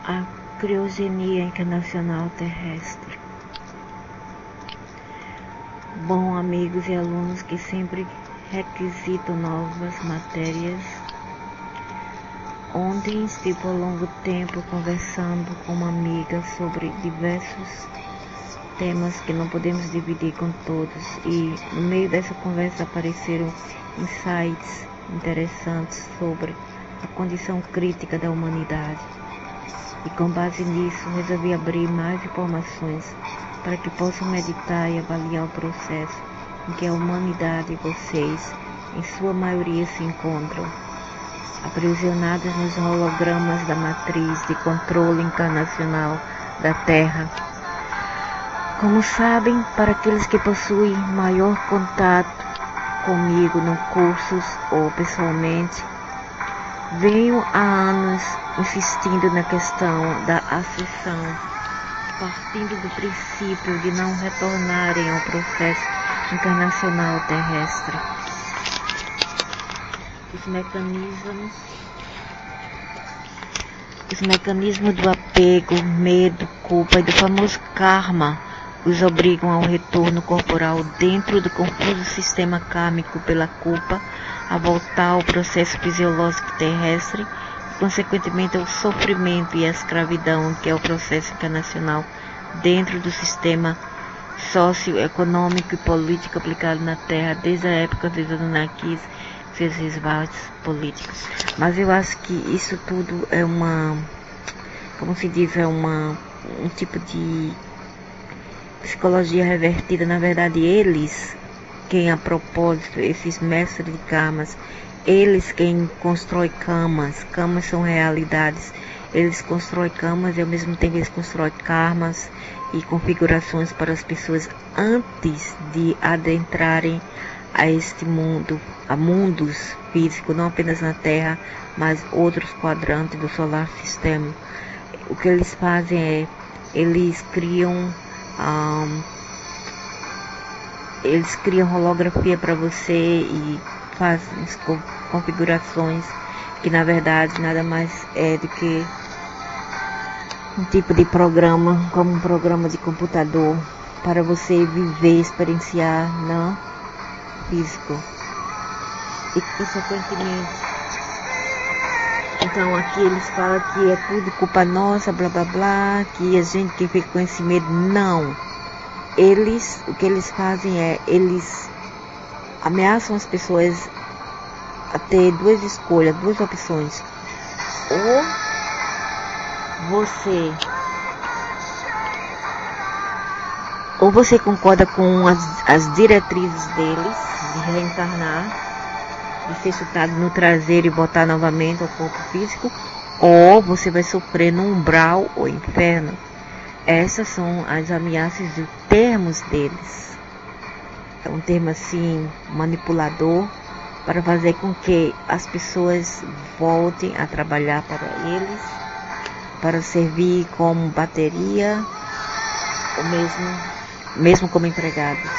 a criogenia encarnacional terrestre. Bom, amigos e alunos que sempre requisitam novas matérias, ontem estive por longo tempo conversando com uma amiga sobre diversos temas que não podemos dividir com todos, e no meio dessa conversa apareceram insights interessantes sobre a condição crítica da humanidade, e com base nisso resolvi abrir mais informações para que possam meditar e avaliar o processo em que a humanidade e vocês, em sua maioria, se encontram, aprisionados nos hologramas da matriz de controle encarnacional da Terra. Como sabem, para aqueles que possuem maior contato comigo no cursos ou pessoalmente, venho há anos insistindo na questão da ascensão, partindo do princípio de não retornarem ao processo encarnacional terrestre. Os mecanismos do apego, medo, culpa e do famoso karma os obrigam ao retorno corporal dentro do confuso sistema kármico pela culpa, a voltar ao processo fisiológico terrestre e, consequentemente, ao sofrimento e à escravidão, que é o processo encarnacional dentro do sistema socioeconômico e político aplicado na Terra desde a época dos Anunnakis e seus resvalos políticos. Mas eu acho que isso tudo é um tipo de psicologia revertida. Na verdade, eles, quem a propósito, esses mestres de karmas, eles quem constrói karmas são realidades, eles constroem karmas e ao mesmo tempo eles constroem karmas e configurações para as pessoas antes de adentrarem a este mundo, a mundos físicos, não apenas na Terra, mas outros quadrantes do solar system. O que eles fazem é, eles criam holografia para você e fazem configurações que na verdade nada mais é do que um tipo de programa, como um programa de computador, para você viver, experienciar no físico. E consequentemente, então aqui eles falam que é tudo culpa nossa, blá blá blá, que a gente que fica com esse medo. Não. O que eles fazem é, eles ameaçam as pessoas a ter duas escolhas, duas opções. Ou você concorda com as diretrizes deles de reencarnar, de ser chutado no traseiro e botar novamente ao corpo físico, ou você vai sofrer no umbral ou inferno. Essas são as ameaças de termos deles. É um termo assim manipulador para fazer com que as pessoas voltem a trabalhar para eles, para servir como bateria ou mesmo como empregados.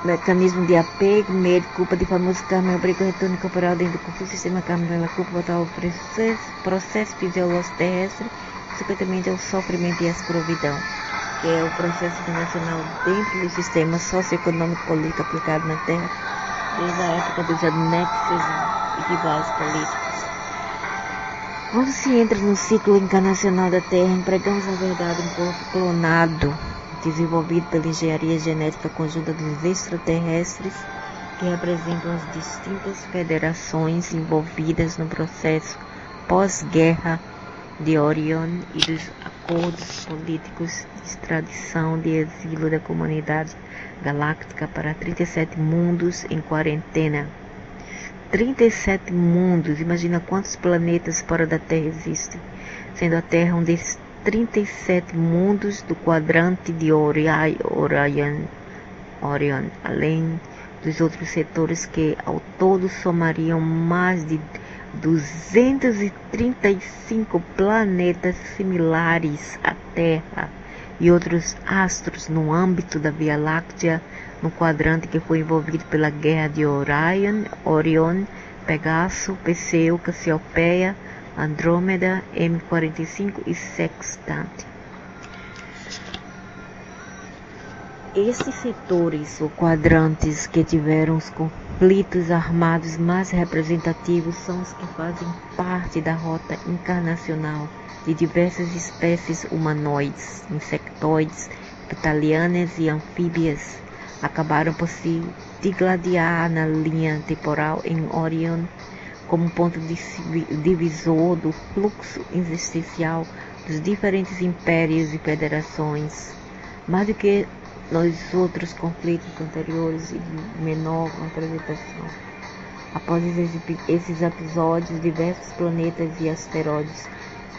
Mecanismo de apego, medo, culpa de famoso karma obriga o retorno corporal dentro do confuso sistema kármico pela culpa, voltar ao processo fisiológico terrestre, consequentemente ao sofrimento e à escravidão, que é o processo internacional dentro do sistema socioeconômico político aplicado na Terra desde a época dos Anunnakis e rivais políticos. Quando se entra no ciclo encarnacional da Terra, empregamos na verdade um corpo clonado, desenvolvido pela engenharia genética conjunta dos extraterrestres, que representam as distintas federações envolvidas no processo pós-guerra de Orion e dos acordos políticos de extradição de exílio da comunidade galáctica para 37 mundos em quarentena. 37 mundos, imagina quantos planetas fora da Terra existem, sendo a Terra um desses 37 mundos do quadrante de Orion, além dos outros setores que ao todo somariam mais de 235 planetas similares à Terra e outros astros no âmbito da Via Láctea, no quadrante que foi envolvido pela guerra de Orion, Pegaso, Perseu, Cassiopeia, Andrômeda, M45 e Sextante. Esses setores ou quadrantes que tiveram os conflitos armados mais representativos são os que fazem parte da rota encarnacional de diversas espécies humanoides, insectoides, reptilianas e anfíbias. Acabaram por se digladiar na linha temporal em Orion como ponto divisor do fluxo existencial dos diferentes impérios e federações. Mais do que nos outros conflitos anteriores e de menor representação. Após esses episódios, diversos planetas e asteroides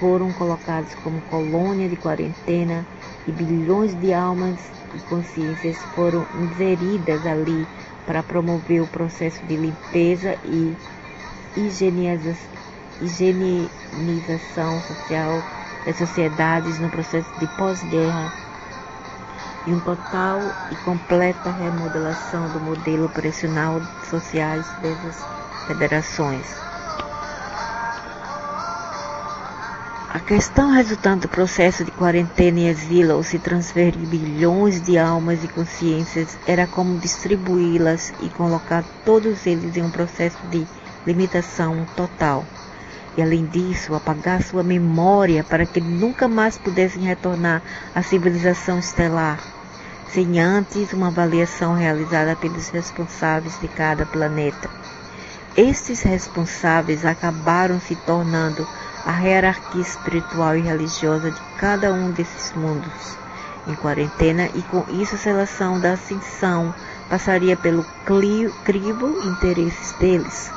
foram colocados como colônia de quarentena e bilhões de almas e consciências foram inseridas ali para promover o processo de limpeza e higienização social das sociedades no processo de pós-guerra e uma total e completa remodelação do modelo operacional sociais dessas federações. A questão resultante do processo de quarentena e exílio ao se transferir bilhões de almas e consciências era como distribuí-las e colocar todos eles em um processo de limitação total. E além disso, apagar sua memória para que nunca mais pudessem retornar à civilização estelar, sem antes uma avaliação realizada pelos responsáveis de cada planeta. Estes responsáveis acabaram se tornando a hierarquia espiritual e religiosa de cada um desses mundos em quarentena, e com isso a seleção da ascensão passaria pelo crivo interesses deles,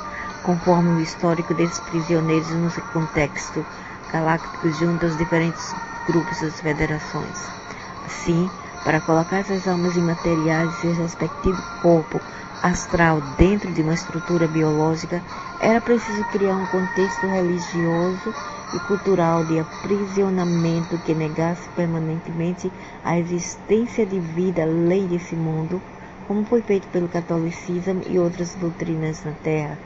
conforme o histórico desses prisioneiros no contexto galáctico junto aos diferentes grupos das federações. Assim, para colocar essas almas imateriais em seu respectivo corpo astral dentro de uma estrutura biológica, era preciso criar um contexto religioso e cultural de aprisionamento que negasse permanentemente a existência de vida além desse mundo, como foi feito pelo catolicismo e outras doutrinas na Terra.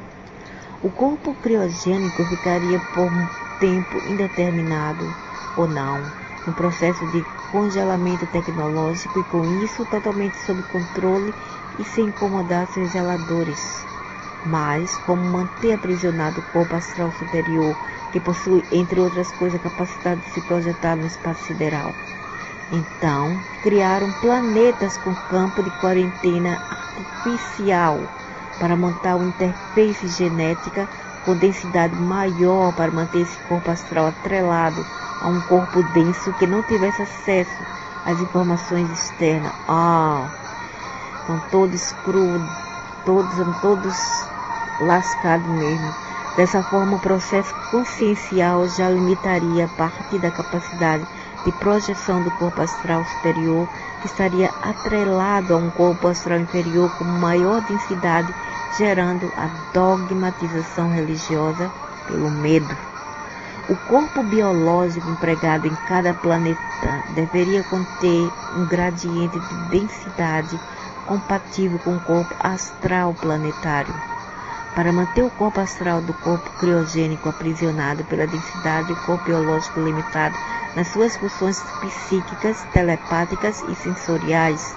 O corpo criogênico ficaria por um tempo indeterminado ou não, no processo de congelamento tecnológico e com isso totalmente sob controle e sem incomodar seus zeladores. Mas, como manter aprisionado o corpo astral superior, que possui, entre outras coisas, a capacidade de se projetar no espaço sideral? Então, criaram planetas com campo de quarentena artificial para montar uma interface genética com densidade maior para manter esse corpo astral atrelado a um corpo denso que não tivesse acesso às informações externas. Estão todos crus, todos lascados mesmo. Dessa forma, o processo consciencial já limitaria a partir da capacidade de projeção do corpo astral superior, que estaria atrelado a um corpo astral inferior com maior densidade, gerando a dogmatização religiosa pelo medo. O corpo biológico empregado em cada planeta deveria conter um gradiente de densidade compatível com o corpo astral planetário. Para manter o corpo astral do corpo criogênico aprisionado pela densidade e o corpo biológico limitado nas suas funções psíquicas, telepáticas e sensoriais,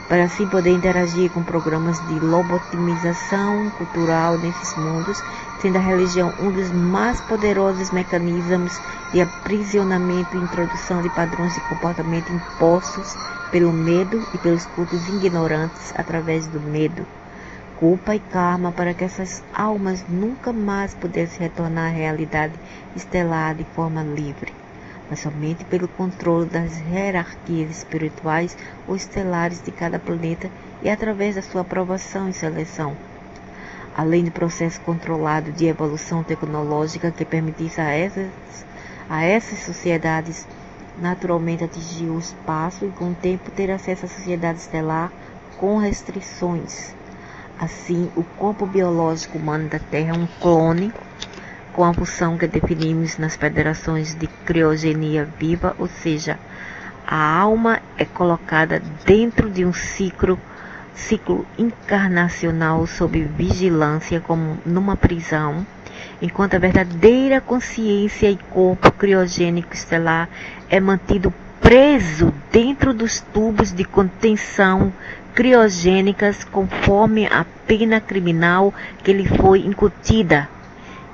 para assim poder interagir com programas de lobotomização cultural nesses mundos, sendo a religião um dos mais poderosos mecanismos de aprisionamento e introdução de padrões de comportamento impostos pelo medo e pelos cultos ignorantes através do medo, culpa e karma, para que essas almas nunca mais pudessem retornar à realidade estelar de forma livre, mas somente pelo controle das hierarquias espirituais ou estelares de cada planeta e através da sua aprovação e seleção. Além do processo controlado de evolução tecnológica que permitisse a essas sociedades naturalmente atingir o espaço e com o tempo ter acesso à sociedade estelar com restrições. Assim, o corpo biológico humano da Terra é um clone com a função que definimos nas federações de criogenia viva, ou seja, a alma é colocada dentro de um ciclo ciclo encarnacional sob vigilância como numa prisão, enquanto a verdadeira consciência e corpo criogênico estelar é mantido preso dentro dos tubos de contenção criogênicas conforme a pena criminal que lhe foi incutida.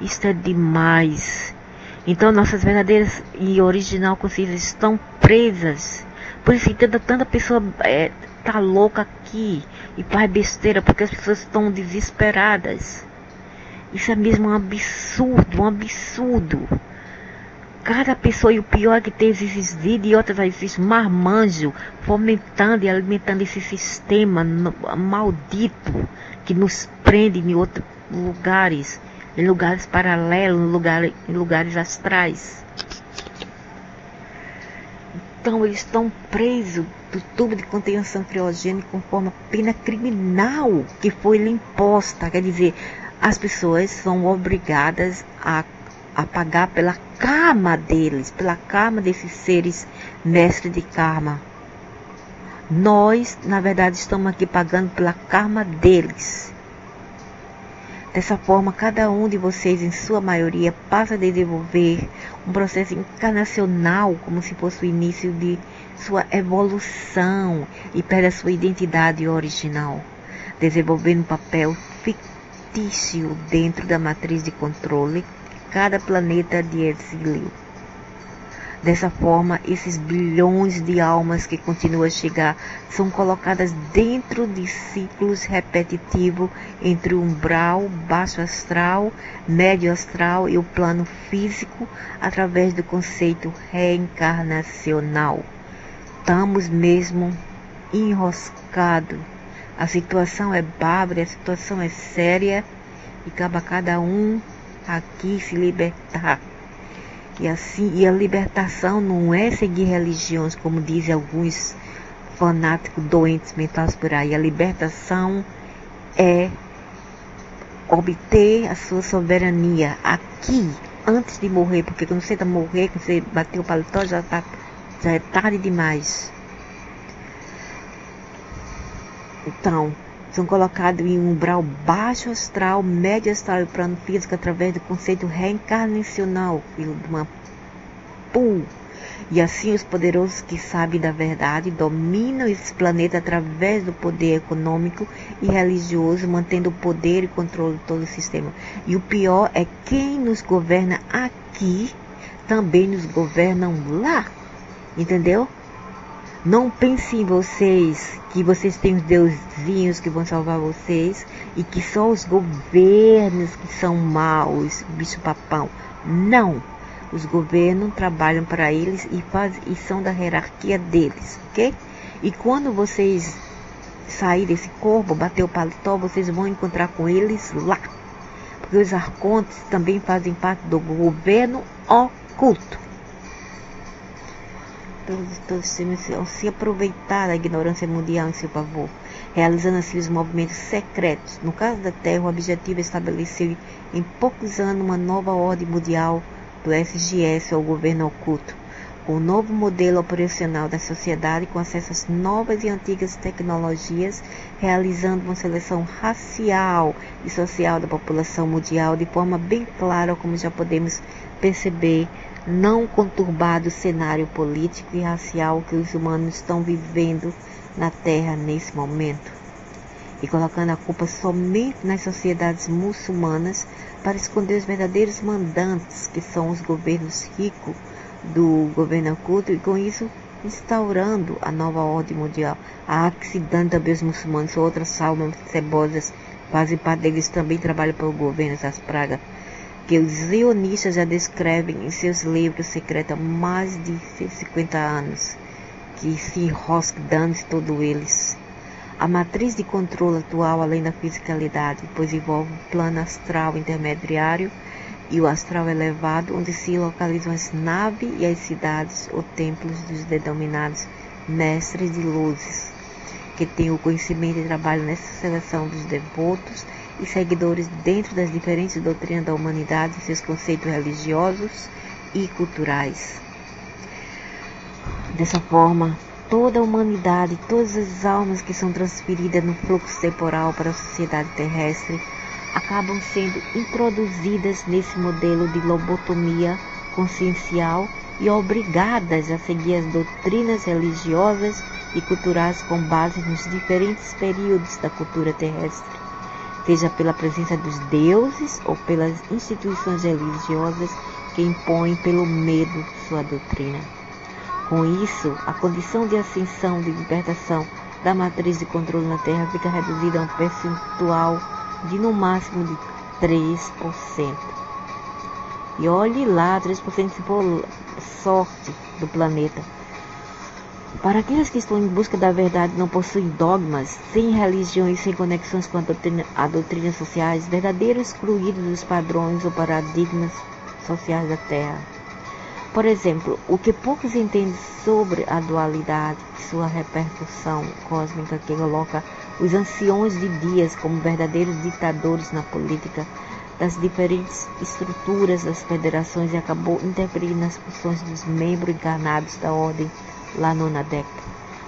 Isto é demais. Então nossas verdadeiras e original consciências estão presas. Por isso que tanta pessoa tá louca aqui e faz besteira, porque as pessoas estão desesperadas. Isso é mesmo um absurdo, um absurdo. Cada pessoa, e o pior é que tem esses idiotas, esses marmanjos, fomentando e alimentando esse sistema maldito que nos prende em outros lugares, em lugares paralelos, em lugares astrais. Então eles estão presos do tubo de contenção criogênica conforme a pena criminal que foi lhe imposta. Quer dizer, as pessoas são obrigadas a pagar pela karma deles, pela karma desses seres mestres de karma. Nós, na verdade, estamos aqui pagando pela karma deles. Dessa forma, cada um de vocês, em sua maioria, passa a desenvolver um processo encarnacional, como se fosse o início de sua evolução, e perde a sua identidade original, desenvolvendo um papel fictício dentro da matriz de controle cada planeta de exílio. Dessa forma, esses bilhões de almas que continuam a chegar são colocadas dentro de ciclos repetitivos entre o umbral, baixo astral, médio astral e o plano físico, através do conceito reencarnacional. Estamos mesmo enroscados. A situação é bárbara, a situação é séria, e cabe a cada um aqui se libertar. E a libertação não é seguir religiões, como dizem alguns fanáticos doentes mentais por aí. A libertação é obter a sua soberania aqui, antes de morrer, porque quando você está morrer, quando você bateu o paletó, já é tarde demais. Então, são colocados em um umbral baixo astral, médio astral e plano físico através do conceito reencarnacional, filho de uma pum. E assim os poderosos que sabem da verdade dominam esse planeta através do poder econômico e religioso, mantendo o poder e controle de todo o sistema. E o pior é quem nos governa aqui também nos governam lá. Entendeu? Não pensem em vocês que vocês têm os deusinhos que vão salvar vocês e que só os governos que são maus, bicho papão. Não! Os governos trabalham para eles e são da hierarquia deles, ok? E quando vocês saírem desse corpo, bater o paletó, vocês vão encontrar com eles lá. Porque os arcontes também fazem parte do governo oculto. Todos se aproveitar da ignorância mundial em seu favor, realizando assim os movimentos secretos. No caso da Terra, o objetivo é estabelecer em poucos anos uma nova ordem mundial do SGS, ou governo oculto, com um novo modelo operacional da sociedade, com acesso às novas e antigas tecnologias, realizando uma seleção racial e social da população mundial de forma bem clara, como já podemos perceber, não conturbado o cenário político e racial que os humanos estão vivendo na Terra nesse momento, e colocando a culpa somente nas sociedades muçulmanas para esconder os verdadeiros mandantes, que são os governos ricos do governo oculto, e com isso instaurando a nova ordem mundial. Há que se dando também os muçulmanos, outras almas cebosas fazem parte deles, também trabalham para o governo, essas pragas que os zionistas já descrevem em seus livros secretos há mais de 50 anos, que se enroscam dando todos eles. A matriz de controle atual, além da fisicalidade, pois envolve o plano astral intermediário e o astral elevado, onde se localizam as naves e as cidades ou templos dos denominados mestres de luzes, que têm o conhecimento e trabalham nessa seleção dos devotos e seguidores dentro das diferentes doutrinas da humanidade e seus conceitos religiosos e culturais. Dessa forma, toda a humanidade, todas as almas que são transferidas no fluxo temporal para a sociedade terrestre, acabam sendo introduzidas nesse modelo de lobotomia consciencial e obrigadas a seguir as doutrinas religiosas e culturais com base nos diferentes períodos da cultura terrestre, seja pela presença dos deuses ou pelas instituições religiosas que impõem pelo medo sua doutrina. Com isso, a condição de ascensão de libertação da matriz de controle na Terra fica reduzida a um percentual de no máximo de 3%. E olhe lá, 3% se for sorte do planeta. Para aqueles que estão em busca da verdade, não possuem dogmas, sem religião e sem conexões com a doutrina sociais, verdadeiros excluídos dos padrões ou paradigmas sociais da Terra. Por exemplo, o que poucos entendem sobre a dualidade e sua repercussão cósmica que coloca os anciões de dias como verdadeiros ditadores na política das diferentes estruturas das federações e acabou interferindo nas funções dos membros encarnados da ordem lá no Nadek.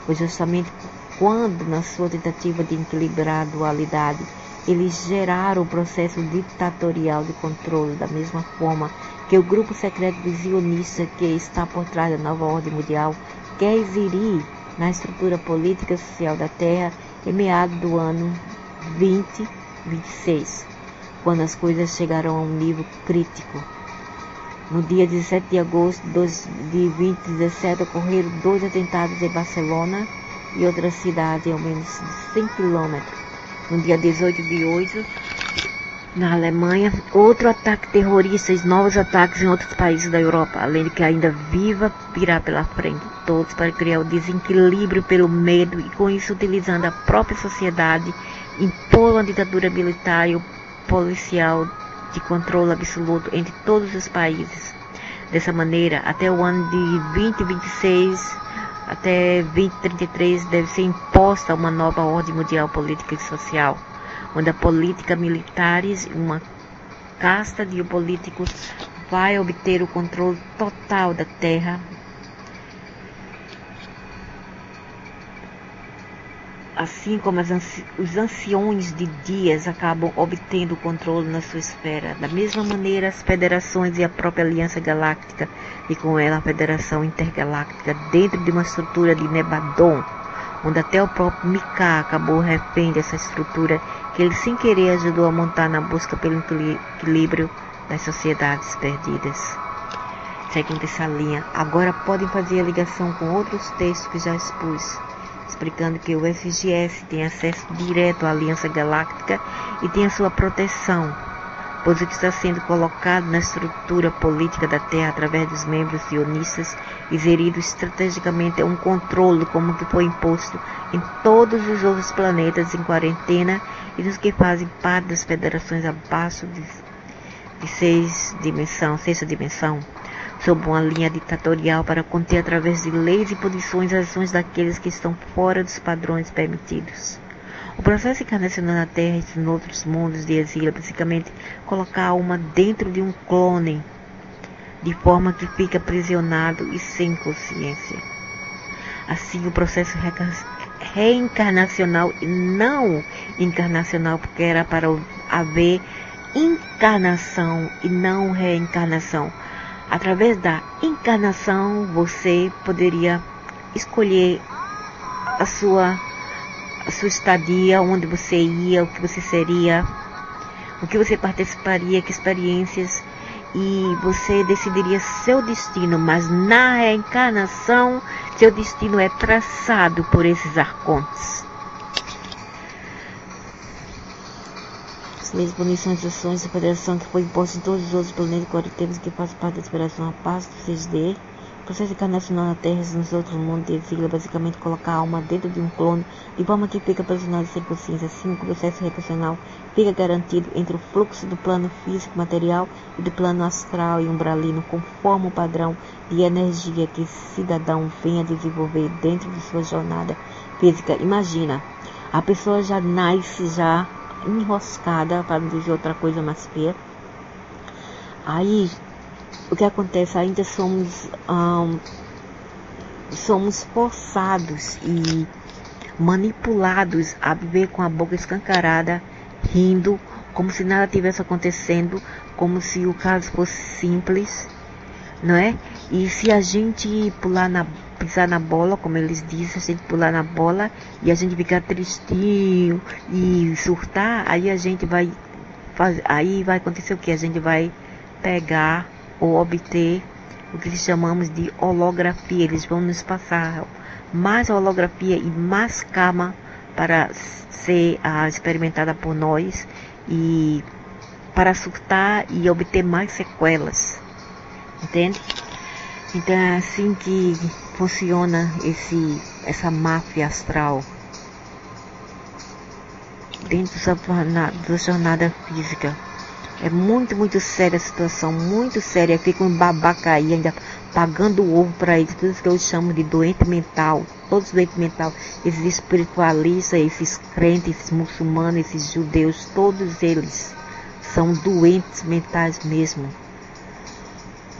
Foi justamente quando, na sua tentativa de equilibrar a dualidade, eles geraram o processo ditatorial de controle, da mesma forma que o grupo secreto visionista que está por trás da nova ordem mundial quer inserir na estrutura política e social da Terra em meados do ano 2026, quando as coisas chegarão a um nível crítico. No dia 17 de agosto de 2017 ocorreram 2 atentados em Barcelona e outra cidade a menos de 100 km. No dia 18 de 8, na Alemanha, outro ataque terrorista e novos ataques em outros países da Europa, além de que ainda viva virá pela frente, todos para criar o desequilíbrio pelo medo e com isso utilizando a própria sociedade, impor uma ditadura militar e policial de controle absoluto entre todos os países. Dessa maneira, até o ano de 2026, até 2033, deve ser imposta uma nova ordem mundial política e social, onde a política militares e uma casta de políticos vai obter o controle total da Terra, assim como os anciões de dias acabam obtendo o controle na sua esfera. Da mesma maneira, as federações e a própria Aliança Galáctica, e com ela a Federação Intergaláctica, dentro de uma estrutura de Nebadon, onde até o próprio Mika acabou refém dessa estrutura que ele sem querer ajudou a montar na busca pelo equilíbrio das sociedades perdidas. Seguindo essa linha, agora podem fazer a ligação com outros textos que já expus, explicando que o FGS tem acesso direto à Aliança Galáctica e tem a sua proteção, pois o que está sendo colocado na estrutura política da Terra através dos membros sionistas inserido estrategicamente é um controle como que foi imposto em todos os outros planetas em quarentena e dos que fazem parte das federações abaixo de sexta dimensão, sob uma linha ditatorial para conter através de leis e punições as ações daqueles que estão fora dos padrões permitidos. O processo encarnacional na Terra e em outros mundos de exílio é basicamente colocar a alma dentro de um clone, de forma que fica aprisionado e sem consciência. Assim, o processo reencarnacional e não encarnacional, porque era para haver encarnação e não reencarnação. Através da encarnação, você poderia escolher a sua estadia, onde você ia, o que você seria, o que você participaria, que experiências, e você decidiria seu destino, mas na reencarnação, seu destino é traçado por esses arcontes. As leis, punições, ações da federação que foi imposta em todos os outros planetas quarentenas que fazem parte da inspiração a paz do 6D. O processo encarnacional na Terra e nos outros mundos de exílio é basicamente colocar a alma dentro de um clone, de forma que fica aprisionado sem consciência. Assim, o processo repressional fica garantido entre o fluxo do plano físico material e do plano astral e umbralino, conforme o padrão de energia que esse cidadão venha desenvolver dentro de sua jornada física. Imagina, a pessoa já nasce já enroscada, para não dizer outra coisa mais feia. Aí, o que acontece? Ainda somos somos forçados e manipulados a viver com a boca escancarada, rindo, como se nada tivesse acontecendo, como se o caso fosse simples, não é? E se a gente pisar na bola, como eles dizem, se a gente pular na bola e a gente ficar tristinho e surtar, aí a gente vai aí vai acontecer o que? A gente vai pegar ou obter o que chamamos de holografia. Eles vão nos passar mais holografia e mais karma para ser experimentada por nós e para surtar e obter mais sequelas, entende? Então é assim que funciona essa máfia astral dentro da jornada física. É muito, muito séria a situação, muito séria. Fica um babaca aí ainda pagando o ovo para eles, tudo que eu chamo de doente mental, todos doentes mental, esses espiritualistas, esses crentes, esses muçulmanos, esses judeus, todos eles são doentes mentais mesmo.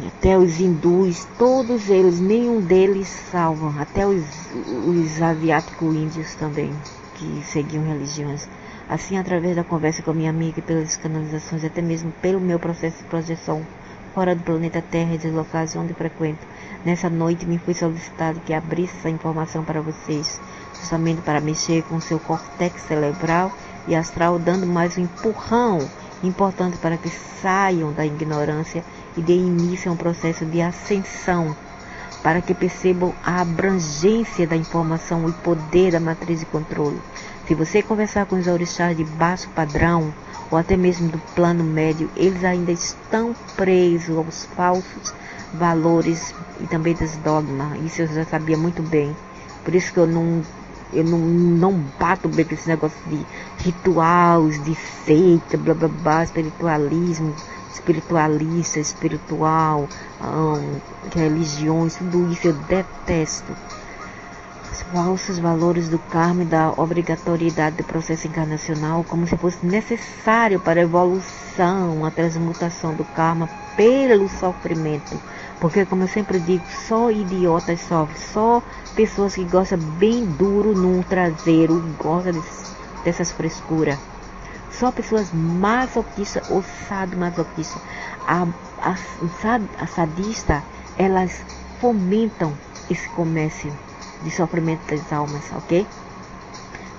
Até os hindus, todos eles, nenhum deles salvam, até os asiáticos índios também, que seguiam religiões. Assim, através da conversa com a minha amiga e pelas canalizações, até mesmo pelo meu processo de projeção fora do planeta Terra e dos locais onde frequento, nessa noite me foi solicitado que abrisse essa informação para vocês, justamente para mexer com o seu córtex cerebral e astral, dando mais um empurrão importante para que saiam da ignorância e dê início a um processo de ascensão, para que percebam a abrangência da informação e poder da matriz de controle. Se você conversar com os orixás de baixo padrão, ou até mesmo do plano médio, eles ainda estão presos aos falsos valores e também dos dogmas. Isso eu já sabia muito bem. Por isso que eu não bato bem com esse negócio de rituais, de seita, blá blá blá, espiritualismo, espiritualista, espiritual, religiões, tudo isso eu detesto. Os falsos valores do karma e da obrigatoriedade do processo encarnacional, como se fosse necessário para a evolução, a transmutação do karma pelo sofrimento. Porque, como eu sempre digo, só idiotas sofrem, só pessoas que gostam bem duro no traseiro, gostam dessas frescuras. Só pessoas masoquistas ou sadomasoquistas. A sadista, elas fomentam esse comércio de sofrimento das almas, ok?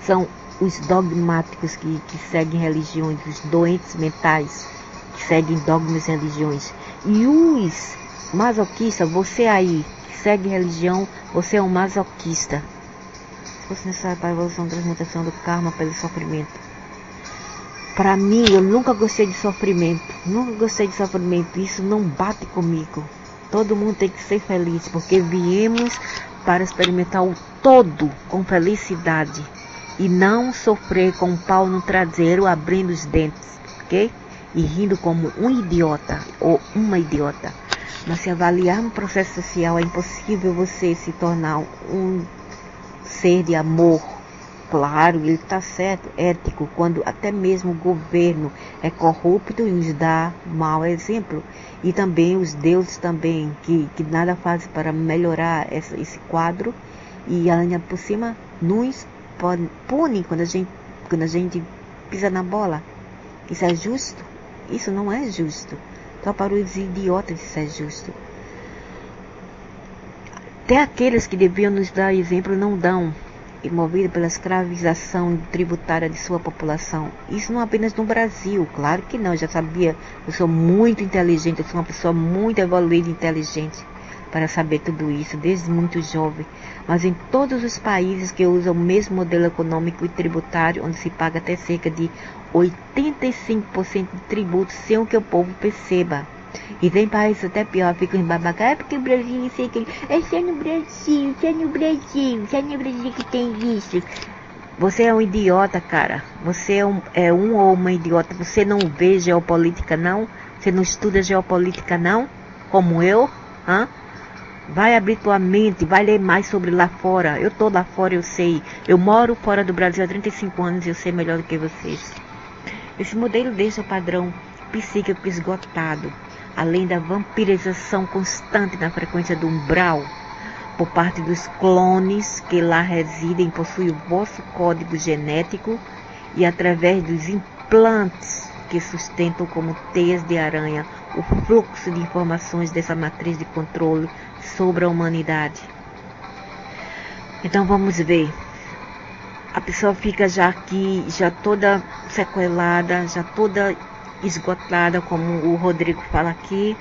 São os dogmáticos que seguem religiões, os doentes mentais que seguem dogmas e religiões. E os masoquistas, você aí que segue religião, você é um masoquista. Se fosse necessário para a evolução e transmutação do karma pelo sofrimento. Para mim, eu nunca gostei de sofrimento. Isso não bate comigo. Todo mundo tem que ser feliz, porque viemos para experimentar o todo com felicidade e não sofrer com um pau no traseiro abrindo os dentes, ok? E rindo como um idiota ou uma idiota. Mas se avaliar no processo social, é impossível você se tornar um ser de amor. Claro, ele está certo, ético, quando até mesmo o governo é corrupto e nos dá mau exemplo. E também os deuses também, que nada fazem para melhorar esse quadro. E ainda por cima, nos punem quando a gente pisa na bola. Isso é justo? Isso não é justo. Só para os idiotas isso é justo. Até aqueles que deviam nos dar exemplo não dão. E movido pela escravização tributária de sua população. Isso não apenas no Brasil, claro que não, eu já sabia, eu sou muito inteligente, eu sou uma pessoa muito evoluída e inteligente para saber tudo isso, desde muito jovem. Mas em todos os países que usam o mesmo modelo econômico e tributário, onde se paga até cerca de 85% de tributo sem que o povo perceba. E tem países até pior, ficam em babaca, é porque o Brasil, sei que é só no Brasil, só no Brasil que tem isso. Você é um idiota, cara. Você é um ou uma idiota. Você não vê geopolítica, não? Você não estuda geopolítica, não? Como eu? Vai abrir tua mente, vai ler mais sobre lá fora. Eu tô lá fora, eu sei. Eu moro fora do Brasil há 35 anos e eu sei melhor do que vocês. Esse modelo deixa o padrão psíquico esgotado, além da vampirização constante na frequência do umbral, por parte dos clones que lá residem, possuem o vosso código genético e através dos implantes que sustentam como teias de aranha o fluxo de informações dessa matriz de controle sobre a humanidade. Então vamos ver. A pessoa fica já aqui, já toda sequelada, já toda esgotada, como o Rodrigo fala aqui.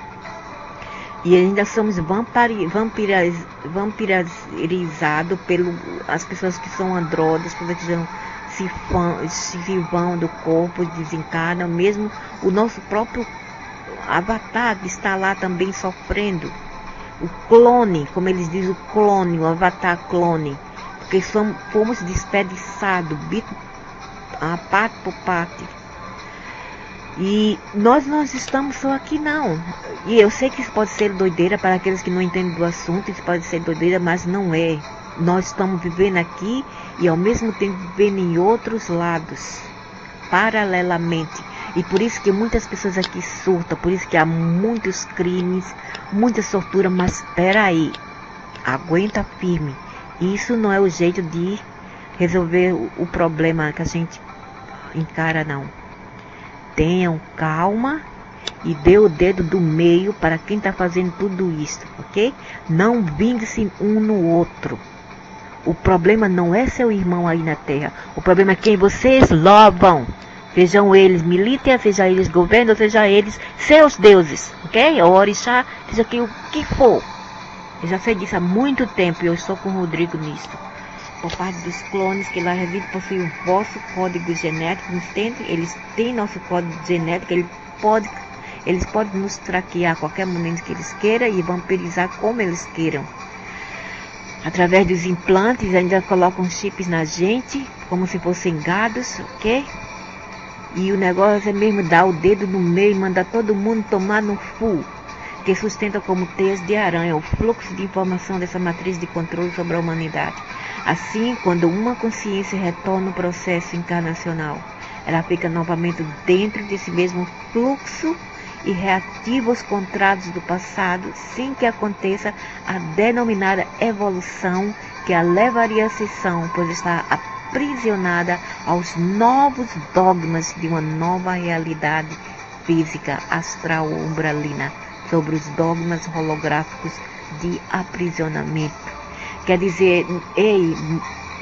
E ainda somos vampirizados pelas pessoas que são andróides, pessoas que já se vão do corpo, desencarnam. Mesmo o nosso próprio avatar está lá também sofrendo. O clone, como eles dizem, o clone, o avatar clone. Porque fomos desperdiçados, parte por parte. E nós não estamos só aqui não. E eu sei que isso pode ser doideira para aqueles que não entendem do assunto, isso pode ser doideira, mas não é. Nós estamos vivendo aqui e ao mesmo tempo vivendo em outros lados, paralelamente. E por isso que muitas pessoas aqui surtam, por isso que há muitos crimes, muita tortura, mas espera aí, aguenta firme. Isso não é o jeito de resolver o problema que a gente encara não. Tenham calma e dê o dedo do meio para quem está fazendo tudo isso, ok? Não vingue-se um no outro. O problema não é seu irmão aí na terra. O problema é quem vocês louvam. Sejam eles milícias, seja eles governo, seja eles seus deuses, ok? Ou orixá, seja o que for. Eu já sei disso há muito tempo e eu estou com o Rodrigo nisso. Por parte dos clones que lá residem, possuem o vosso código genético, entende? Eles têm nosso código genético, eles podem nos traquear a qualquer momento que eles queiram e vampirizar como eles queiram. Através dos implantes, ainda colocam chips na gente, como se fossem gados, ok? E o negócio é mesmo dar o dedo no meio e mandar todo mundo tomar no full, que sustenta como teias de aranha o fluxo de informação dessa matriz de controle sobre a humanidade. Assim, quando uma consciência retorna ao processo encarnacional, ela fica novamente dentro desse mesmo fluxo e reativa os contratos do passado, sem que aconteça a denominada evolução, que a levaria à exceção, pois está aprisionada aos novos dogmas de uma nova realidade física, astral ou umbralina, sobre os dogmas holográficos de aprisionamento. Quer dizer, ei,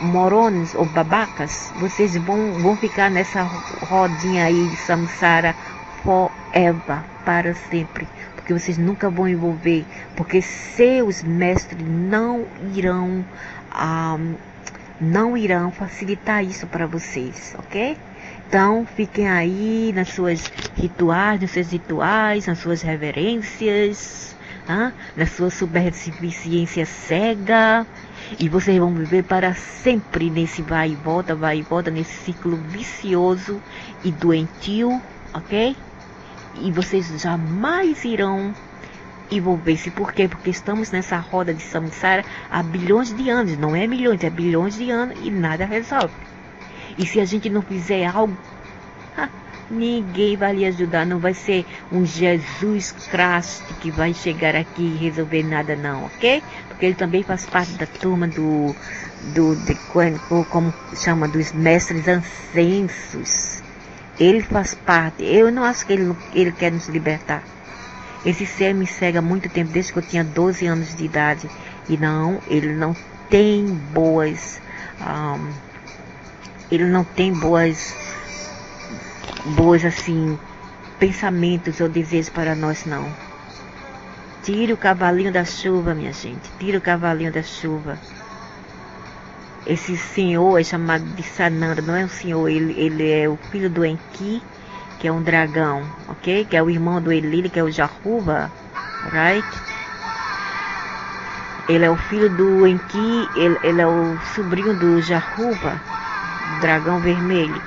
morones ou babacas, vocês vão ficar nessa rodinha aí de samsara forever, para sempre, porque vocês nunca vão envolver, porque seus mestres não irão facilitar isso para vocês, ok? Então, fiquem aí nas suas rituais, nos seus rituais, nas suas reverências, na sua superficiência cega, e vocês vão viver para sempre nesse vai e volta, nesse ciclo vicioso e doentio, ok? E vocês jamais irão envolver-se. Por quê? Porque estamos nessa roda de samsara há bilhões de anos, não é milhões, é bilhões de anos e nada resolve. E se a gente não fizer algo, ninguém vai lhe ajudar. Não vai ser um Jesus Cristo que vai chegar aqui e resolver nada não, ok? Porque ele também faz parte da turma como chama, dos mestres ascensos. Ele faz parte. Eu não acho que ele quer nos libertar. Esse ser me segue há muito tempo, desde que eu tinha 12 anos de idade. E não, ele não tem boas assim, pensamentos ou desejos para nós, não. Tire o cavalinho da chuva, minha gente. Tire o cavalinho da chuva. Esse senhor é chamado de Sananda, não é um senhor, ele é o filho do Enki, que é um dragão, ok? Que é o irmão do Enlil, que é o Jahuva, right? Ele é o filho do Enki, ele é o sobrinho do Jahuva, dragão vermelho.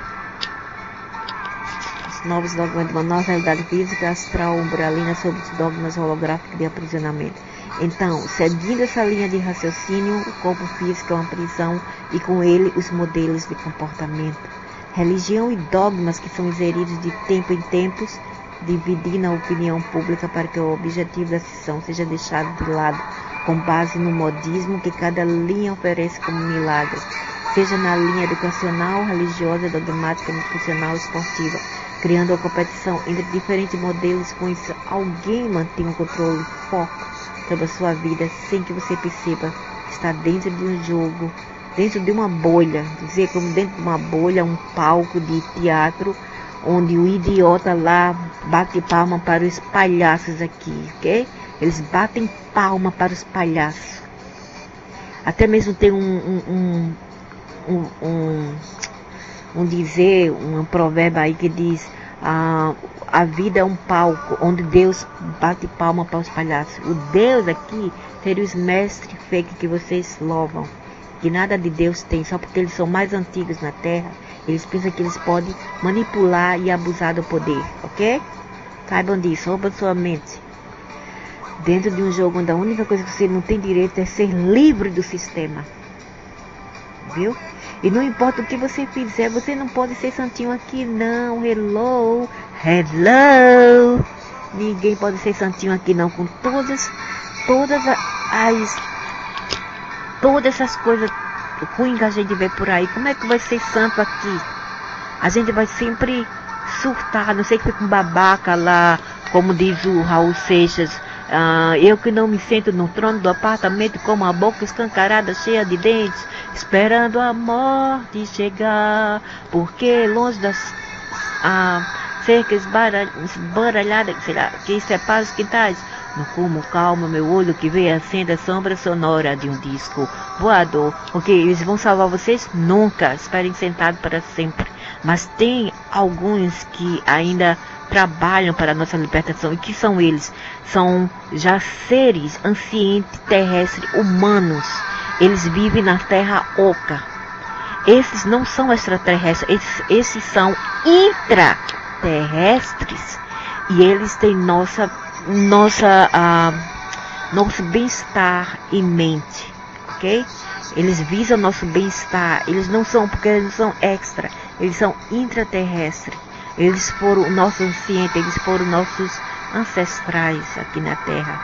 Os novos dogmas de uma nova realidade física, astral, umbralina, sobre os dogmas holográficos de aprisionamento. Então, seguindo essa linha de raciocínio, o corpo físico é uma prisão e com ele os modelos de comportamento. Religião e dogmas que são inseridos de tempo em tempos, dividindo a opinião pública para que o objetivo da sessão seja deixado de lado com base no modismo que cada linha oferece como milagre, seja na linha educacional, religiosa, dogmática, nutricional, esportiva, criando uma competição entre diferentes modelos. Com isso, alguém mantém um controle e foco sobre a sua vida sem que você perceba. Está dentro de um jogo, dentro de uma bolha, dizer como dentro de uma bolha, um palco de teatro, onde o idiota lá bate palma para os palhaços aqui, ok? Eles batem palma para os palhaços. Até mesmo tem um dizer, um provérbio aí que diz: a vida é um palco onde Deus bate palma para os palhaços. O Deus aqui seria os mestres fake que vocês louvam, que nada de Deus tem, só porque eles são mais antigos na Terra. Eles pensam que eles podem manipular e abusar do poder, ok? Saibam disso, roubam sua mente. Dentro de um jogo onde a única coisa que você não tem direito é ser livre do sistema. Viu? E não importa o que você fizer, você não pode ser santinho aqui não. Hello, hello. Ninguém pode ser santinho aqui não, com todas essas coisas ruins que a gente vê por aí. Como é que vai ser santo aqui? A gente vai sempre surtar, a não sei que fica um babaca lá, como diz o Raul Seixas. Eu que não me sento no trono do apartamento com a boca escancarada, cheia de dentes, esperando a morte chegar, porque longe das cercas esbaralhadas, que separa os quintais, no como calma meu olho que vê acende a sombra sonora de um disco voador. Porque eles vão salvar vocês? Nunca. Esperem sentados para sempre. Mas tem alguns que ainda trabalham para a nossa libertação. E que são eles? São já seres ancientes terrestres humanos. Eles vivem na terra oca. Esses não são extraterrestres, esses são intraterrestres. E eles têm nosso bem-estar em mente, ok? Eles visam nosso bem-estar. Eles não são, porque eles não são extra, eles são intraterrestres. Eles foram nossos ancientes, eles foram nossos ancestrais aqui na Terra.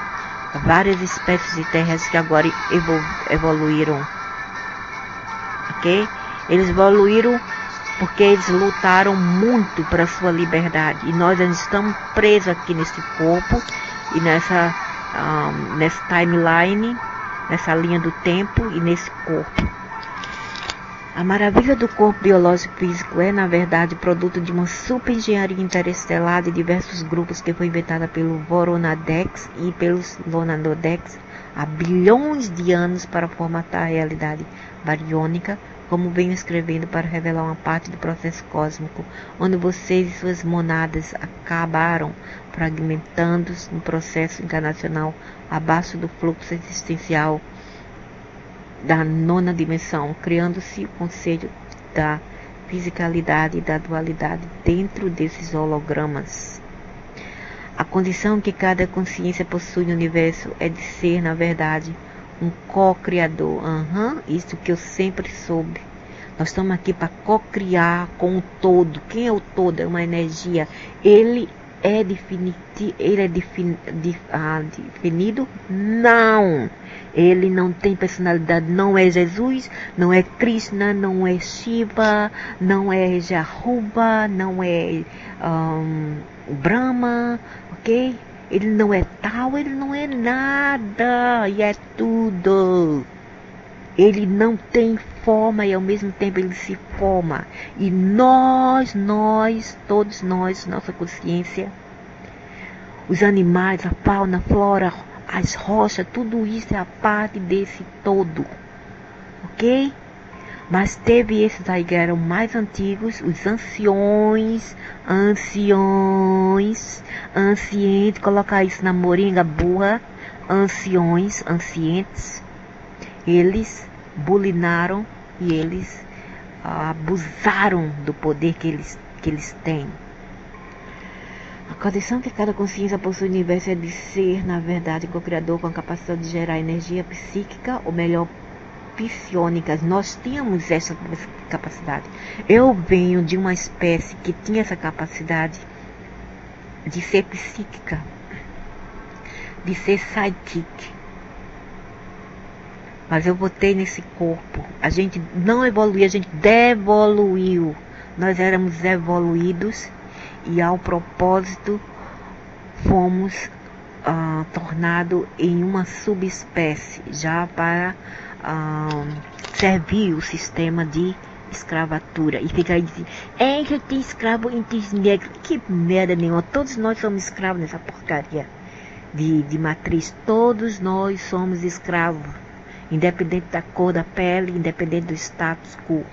Várias espécies de terrestres que agora evoluíram, ok? Eles evoluíram porque eles lutaram muito para a sua liberdade. E nós ainda estamos presos aqui nesse corpo e nessa timeline, nessa linha do tempo e nesse corpo. A maravilha do corpo biológico físico é, na verdade, produto de uma super engenharia interestelar de diversos grupos que foi inventada pelo Voronadex e pelos Lonanodex há bilhões de anos para formatar a realidade bariônica, como venho escrevendo, para revelar uma parte do processo cósmico, onde vocês e suas monadas acabaram fragmentando-se no processo encarnacional abaixo do fluxo existencial da nona dimensão, criando-se o conceito da fisicalidade e da dualidade dentro desses hologramas. A condição que cada consciência possui no universo é de ser, na verdade, um co-criador. Isso que eu sempre soube. Nós estamos aqui para co-criar com o todo. Quem é o todo? É uma energia. Ele é definido? Não. Ele não tem personalidade. Não é Jesus, não é Krishna, não é Shiva, não é Jehová, não é Brahma, ok? Ele não é tal, ele não é nada, e é tudo. Ele não tem forma e ao mesmo tempo ele se forma. E todos nós, nossa consciência, os animais, a fauna, a flora, as rochas, tudo isso é a parte desse todo, ok? Mas teve esses aí que eram mais antigos, os ancientes, colocar isso na moringa burra, ancientes, eles bulinaram e eles abusaram do poder que eles têm. A condição que cada consciência possui no universo é de ser, na verdade, co-criador com a capacidade de gerar energia psíquica, ou melhor, psionicas. Nós tínhamos essa capacidade. Eu venho de uma espécie que tinha essa capacidade de ser psíquica, de ser psychic, Mas eu botei nesse corpo. A gente não evoluiu, a gente devoluiu. Nós éramos evoluídos e ao propósito fomos tornados em uma subespécie, já para servir o sistema de escravatura. E fica aí dizendo, que tem escravo entre os negros. Que merda nenhuma, todos nós somos escravos nessa porcaria de matriz. Todos nós somos escravos, independente da cor da pele, independente do status quo.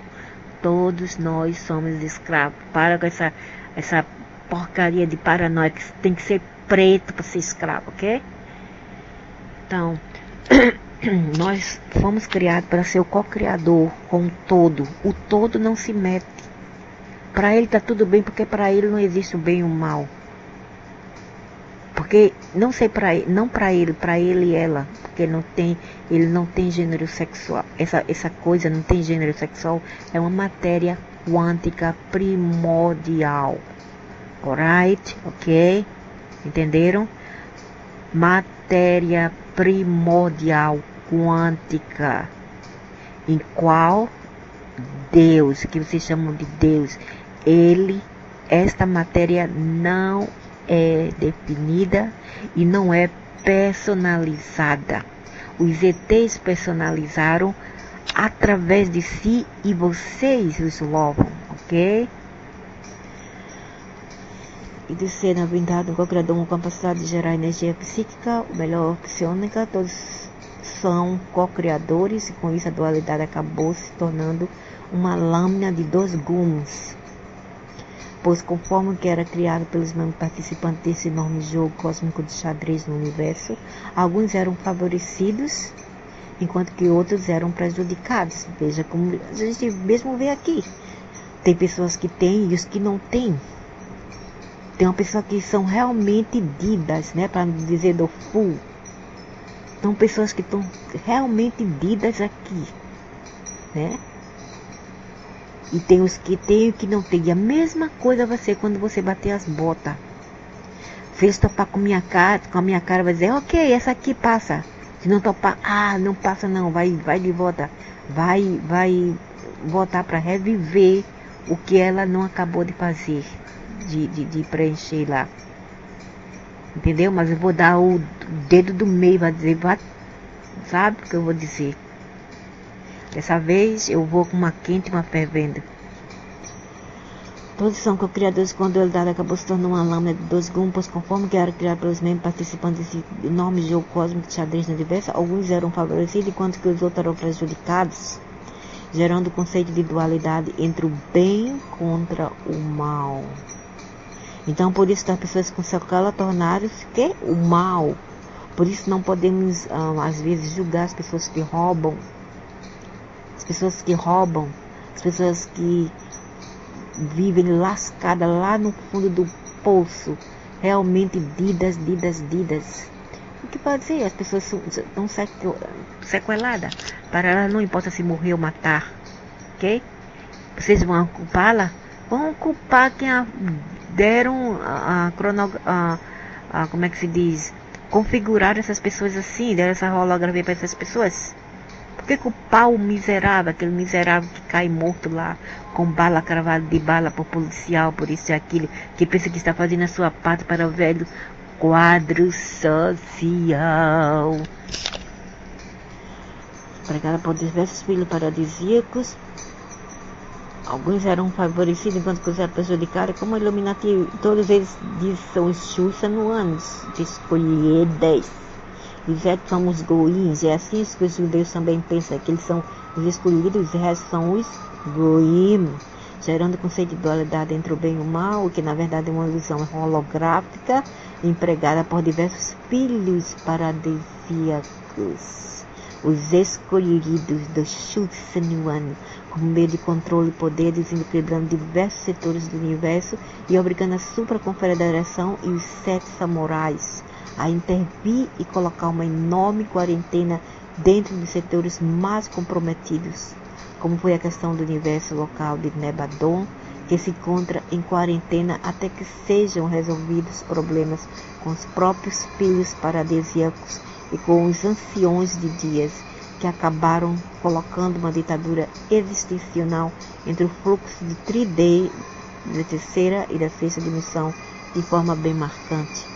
Todos nós somos escravos. Para com essa porcaria de paranoia que tem que ser preto para ser escravo, ok? Então, nós fomos criados para ser o co-criador com o todo. O todo não se mete. Para ele está tudo bem, porque para ele não existe o bem e o mal. Porque não sei para ele, não para ele e ela, porque ele não tem gênero sexual. Essa coisa não tem gênero sexual, é uma matéria quântica primordial. Alright? Ok? Entenderam? Matéria primordial quântica, em qual Deus, que vocês chamam de Deus, esta matéria não é definida e não é personalizada. Os ETs personalizaram através de si e vocês os louvam, ok? E de ser, na verdade, um co-criador com capacidade de gerar energia psíquica, o melhor psionica, todos são co-criadores, e com isso a dualidade acabou se tornando uma lâmina de 2 gumes. Pois conforme que era criado pelos mesmos participantes desse enorme jogo cósmico de xadrez no universo, alguns eram favorecidos, enquanto que outros eram prejudicados. Veja como a gente mesmo vê aqui. Tem pessoas que têm e os que não têm. Tem uma pessoa que são realmente didas, né, para não dizer do full. São pessoas que estão realmente didas aqui, né? E tem os que tem e os que não tem. E a mesma coisa vai ser quando você bater as botas. Se eles topar com a minha cara, vai dizer, ok, essa aqui passa. Se não topar, não passa não, vai de volta. Vai voltar para reviver o que ela não acabou de fazer. De preencher lá. Entendeu? Mas eu vou dar o dedo do meio, vai dizer, sabe o que eu vou dizer? Dessa vez eu vou com uma quente e uma fervendo. Todos são co-criadores com a dualidade acabou se tornando uma lâmina de 2 gumes, conforme que era criado pelos mesmos participantes desse enorme jogo cósmico de xadrez no universo. Alguns eram favorecidos, enquanto que os outros eram prejudicados, gerando o conceito de dualidade entre o bem contra o mal. Então, por isso, as pessoas com sequela tornaram-se o mal. Por isso, não podemos, às vezes, julgar as pessoas que roubam. As pessoas que vivem lascadas lá no fundo do poço. Realmente, didas. O que pode ser? As pessoas estão sequeladas. Para elas, não importa se morrer ou matar. Ok? Vocês vão culpá-la? Vão culpar quem deram como é que se diz? Configurar essas pessoas assim, deram essa holografia para essas pessoas. Por que culpar o miserável, aquele miserável que cai morto lá, com bala cravada de bala por policial, por isso e aquilo, que pensa que está fazendo a sua parte para o velho quadro social. Pregada por diversos filhos paradisíacos. Alguns eram favorecidos, enquanto que os eram prejudicados. Como Illuminati, todos eles são Xuxanuanos, de escolher 10. Os restos são os goins, é assim que os judeus também pensam, que eles são os escolhidos, os restos são os goim, gerando o conceito de dualidade entre o bem e o mal, que na verdade é uma ilusão holográfica, empregada por diversos filhos paradisíacos. Os escolhidos do Xuxanuan, como meio de controle e poder, desequilibrando diversos setores do universo e obrigando a supraconfederação e os 7 samurais a intervir e colocar uma enorme quarentena dentro dos setores mais comprometidos, como foi a questão do universo local de Nebadon, que se encontra em quarentena até que sejam resolvidos problemas com os próprios filhos paradisíacos e com os anciões de dias, que acabaram colocando uma ditadura existencial entre o fluxo de 3D da terceira e da sexta dimensão de forma bem marcante.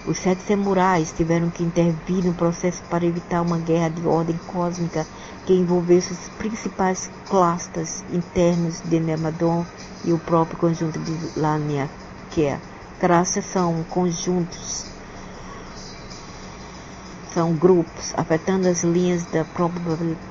Os 7 samurais tiveram que intervir no processo para evitar uma guerra de ordem cósmica que envolvesse os principais clusters internos de Nebadon e o próprio conjunto de Laniakea. Clusters são conjuntos, são grupos, afetando as linhas da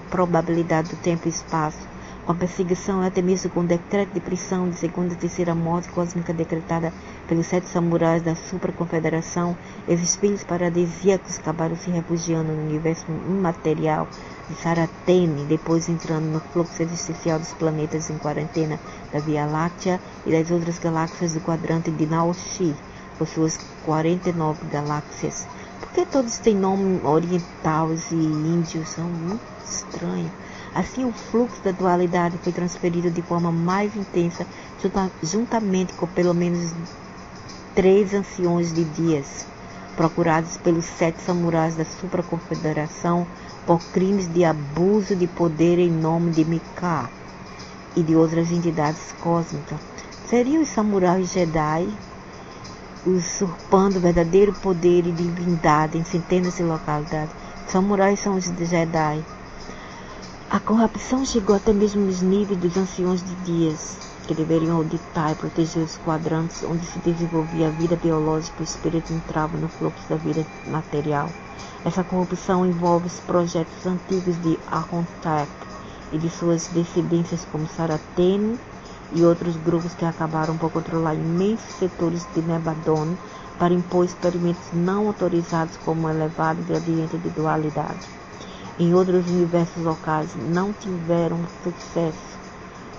probabilidade do tempo e espaço, com a perseguição e até mesmo com o decreto de prisão de segunda e terceira morte cósmica decretada pelos 7 samurais da Supra-Confederação. Esses espíritos paradisíacos acabaram se refugiando no universo imaterial de Saratene, depois entrando no fluxo existencial dos planetas em quarentena da Via Láctea e das outras galáxias do quadrante de Naoshi, por suas 49 galáxias. Por que todos têm nome orientais e índios? São muito estranhos. Assim, o fluxo da dualidade foi transferido de forma mais intensa, juntamente com pelo menos 3 anciões de dias, procurados pelos 7 samurais da Supra-Confederação por crimes de abuso de poder em nome de Mika e de outras entidades cósmicas. Seriam os samurais Jedi, usurpando verdadeiro poder e divindade em centenas de localidades. Os samurais são os Jedi. A corrupção chegou até mesmo nos níveis dos anciões de dias, que deveriam auditar e proteger os quadrantes onde se desenvolvia a vida biológica e o espírito entrava no fluxo da vida material. Essa corrupção envolve os projetos antigos de Ahontak e de suas descendências como Saratene e outros grupos que acabaram por controlar imensos setores de Nebadon para impor experimentos não autorizados como um elevado gradiente de dualidade. Em outros universos locais não tiveram sucesso,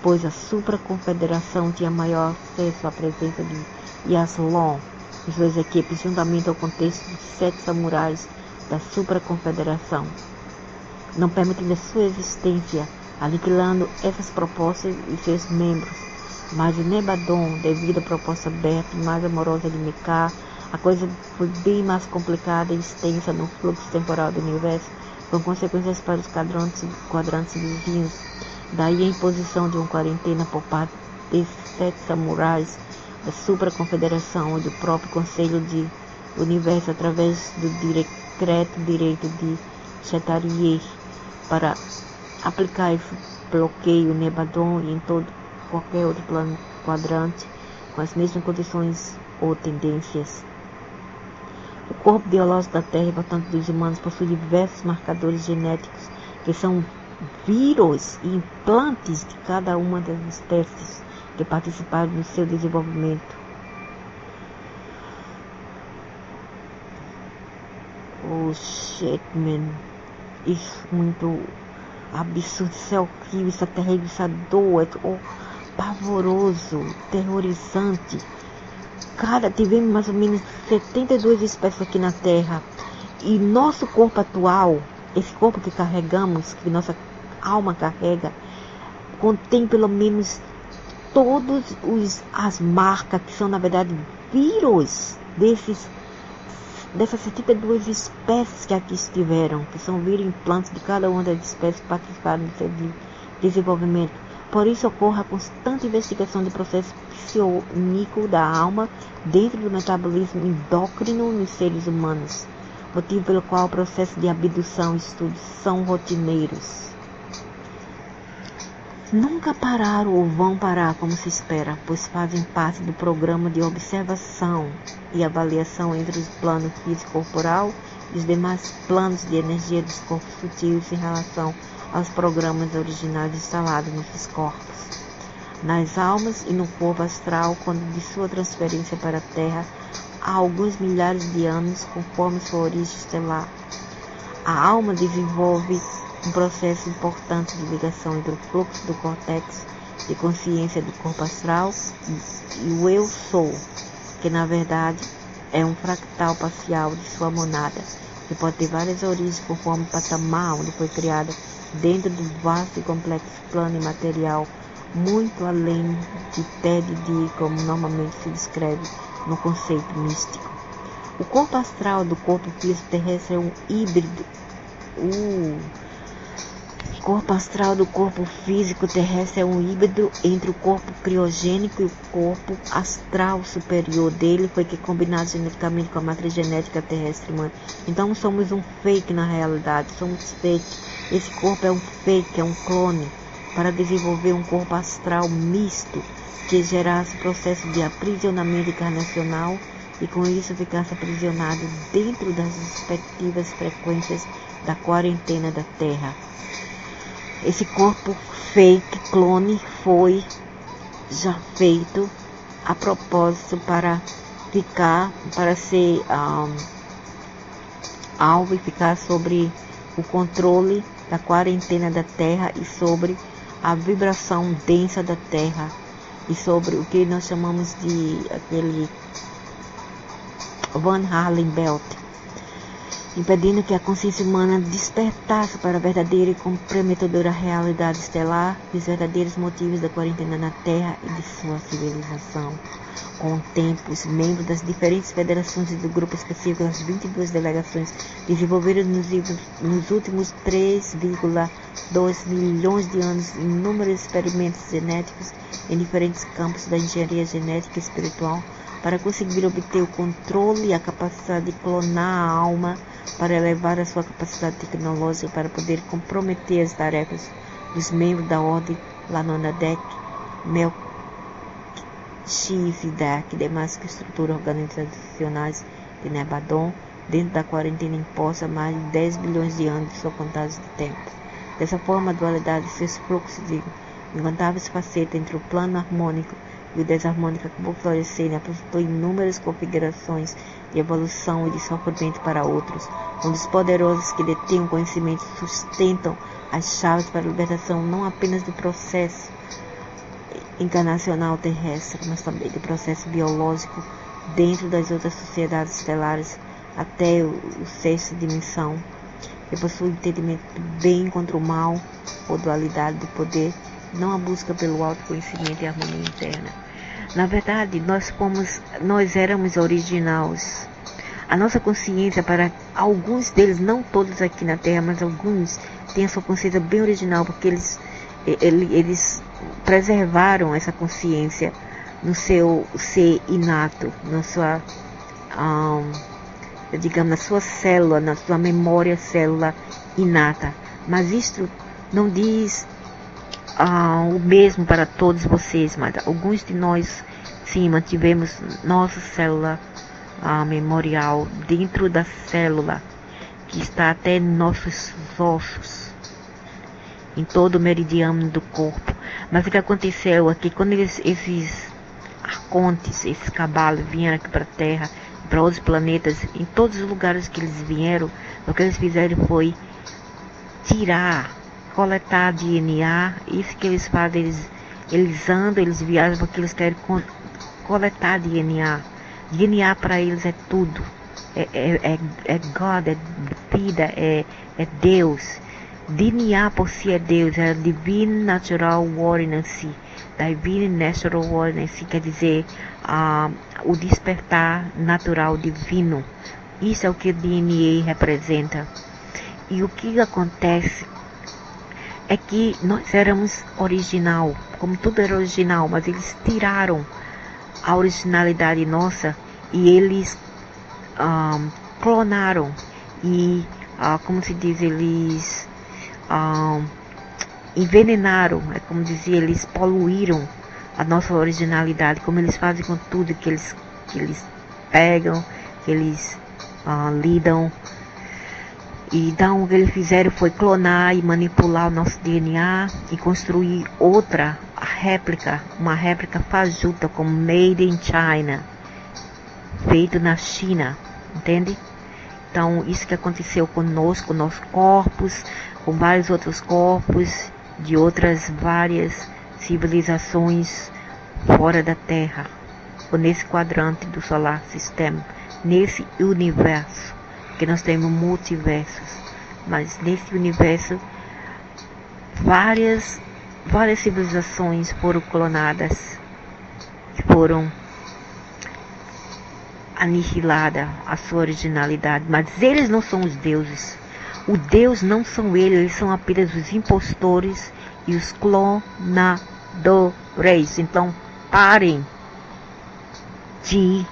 pois a Supra-Confederação tinha maior acesso à presença de Yaslon e suas equipes, juntamente ao contexto dos 7 samurais da Supra-Confederação, não permitindo a sua existência, aniquilando essas propostas e seus membros. Mas em Nebadon, devido à proposta aberta e mais amorosa de Mika, a coisa foi bem mais complicada e extensa no fluxo temporal do universo, com consequências para os quadrantes vizinhos. Daí a imposição de uma quarentena por parte desses 7 samurais da Supra-Confederação e do próprio Conselho de Universo através do decreto direito de Chetarier para aplicar esse bloqueio em Nebadon e em qualquer outro quadrante com as mesmas condições ou tendências. O corpo biológico da Terra, e portanto dos humanos, possui diversos marcadores genéticos que são vírus e implantes de cada uma das espécies que participaram do seu desenvolvimento. Oh, shit, man. Isso é muito absurdo, isso é horrível, isso é terrível, isso é dor, é pavoroso, terrorizante. Cara, tivemos mais ou menos 72 espécies aqui na Terra. E nosso corpo atual, esse corpo que carregamos, que nossa alma carrega, contém pelo menos todas as marcas que são, na verdade, vírus dessas 72 espécies que aqui estiveram, que são vírus implantes de cada uma das espécies que participaram do seu desenvolvimento. Por isso ocorre a constante investigação do processo psioníquico da alma dentro do metabolismo endócrino nos seres humanos, motivo pelo qual o processo de abdução e estudos são rotineiros. Nunca pararam ou vão parar como se espera, pois fazem parte do programa de observação e avaliação entre os planos físico corporal e os demais planos de energia dos corpos sutis em relação aos programas originais instalados nesses corpos, nas almas e no corpo astral, quando de sua transferência para a Terra há alguns milhares de anos, conforme sua origem estelar. A alma desenvolve um processo importante de ligação entre o fluxo do córtex de consciência do corpo astral e o eu sou, que na verdade é um fractal parcial de sua monada, que pode ter várias origens conforme o patamar onde foi criada dentro do vasto e complexo plano imaterial, muito além de TED, como normalmente se descreve no conceito místico. O corpo astral do corpo físico terrestre é um híbrido. corpo astral do corpo físico terrestre é um híbrido entre o corpo criogênico e o corpo astral superior dele, foi que combinado geneticamente com a matriz genética terrestre humana. Então somos um fake na realidade, somos fake. Esse corpo é um fake, é um clone, para desenvolver um corpo astral misto, que gerasse processo de aprisionamento encarnacional e com isso ficasse aprisionado dentro das respectivas frequências da quarentena da Terra. Esse corpo fake, clone, foi já feito a propósito para ser alvo e ficar sobre o controle da quarentena da Terra e sobre a vibração densa da Terra e sobre o que nós chamamos de aquele Van Allen Belt, impedindo que a consciência humana despertasse para a verdadeira e comprometedora realidade estelar e os verdadeiros motivos da quarentena na Terra e de sua civilização. Com o tempo, os membros das diferentes federações e do grupo específico das 22 delegações desenvolveram nos últimos 3,2 milhões de anos inúmeros experimentos genéticos em diferentes campos da engenharia genética e espiritual para conseguir obter o controle e a capacidade de clonar a alma para elevar a sua capacidade tecnológica para poder comprometer as tarefas dos membros da ordem Lanonadek, Melchizedek e demais estruturas organizacionais de Nebadon, dentro da quarentena imposta há mais de 10 bilhões de anos de sua contagem de tempo. Dessa forma, a dualidade de seus fluxos de incontáveis facetas entre o plano harmônico e o desarmônico acabou florescendo e apresentou inúmeras configurações de evolução e de sofrimento para outros, onde os poderosos que detêm o conhecimento sustentam as chaves para a libertação não apenas do processo encarnacional terrestre, mas também do processo biológico dentro das outras sociedades estelares até o sexta dimensão, que possui entendimento do bem contra o mal ou dualidade do poder, não a busca pelo autoconhecimento e harmonia interna. Na verdade, nós éramos originais. A nossa consciência, para alguns deles, não todos aqui na Terra, mas alguns têm a sua consciência bem original, porque eles preservaram essa consciência no seu ser inato, na sua, digamos, na sua célula, na sua memória célula inata. Mas isto não diz o mesmo para todos vocês, mas alguns de nós sim mantivemos nossa célula memorial dentro da célula que está até nossos ossos, em todo o meridiano do corpo. Mas o que aconteceu aqui, quando esses arcontes, esses cabalos vieram aqui para a Terra, para outros planetas, em todos os lugares que eles vieram, o que eles fizeram foi coletar DNA. Isso que eles fazem, eles andam, eles viajam porque eles querem coletar DNA. DNA para eles é tudo, é God, é vida, é Deus. DNA por si é Deus, é Divine Natural Ordinance. Divine Natural Ordinance quer dizer o despertar natural divino. Isso é o que o DNA representa. E o que acontece é que nós éramos original, como tudo era original, mas eles tiraram a originalidade nossa e eles clonaram e, como se diz, eles envenenaram, é como dizer, eles poluíram a nossa originalidade, como eles fazem com tudo que eles pegam, que eles lidam. E então o que eles fizeram foi clonar e manipular o nosso DNA e construir uma réplica fajuta como Made in China, feito na China, entende? Então isso que aconteceu conosco, com nossos corpos, com vários outros corpos de outras várias civilizações fora da Terra, ou nesse quadrante do Solar System, nesse universo. Porque nós temos multiversos, mas nesse universo várias civilizações foram clonadas, foram aniquiladas a sua originalidade, mas eles não são os deuses. O Deus não são eles são apenas os impostores e os clonadores. Então, parem de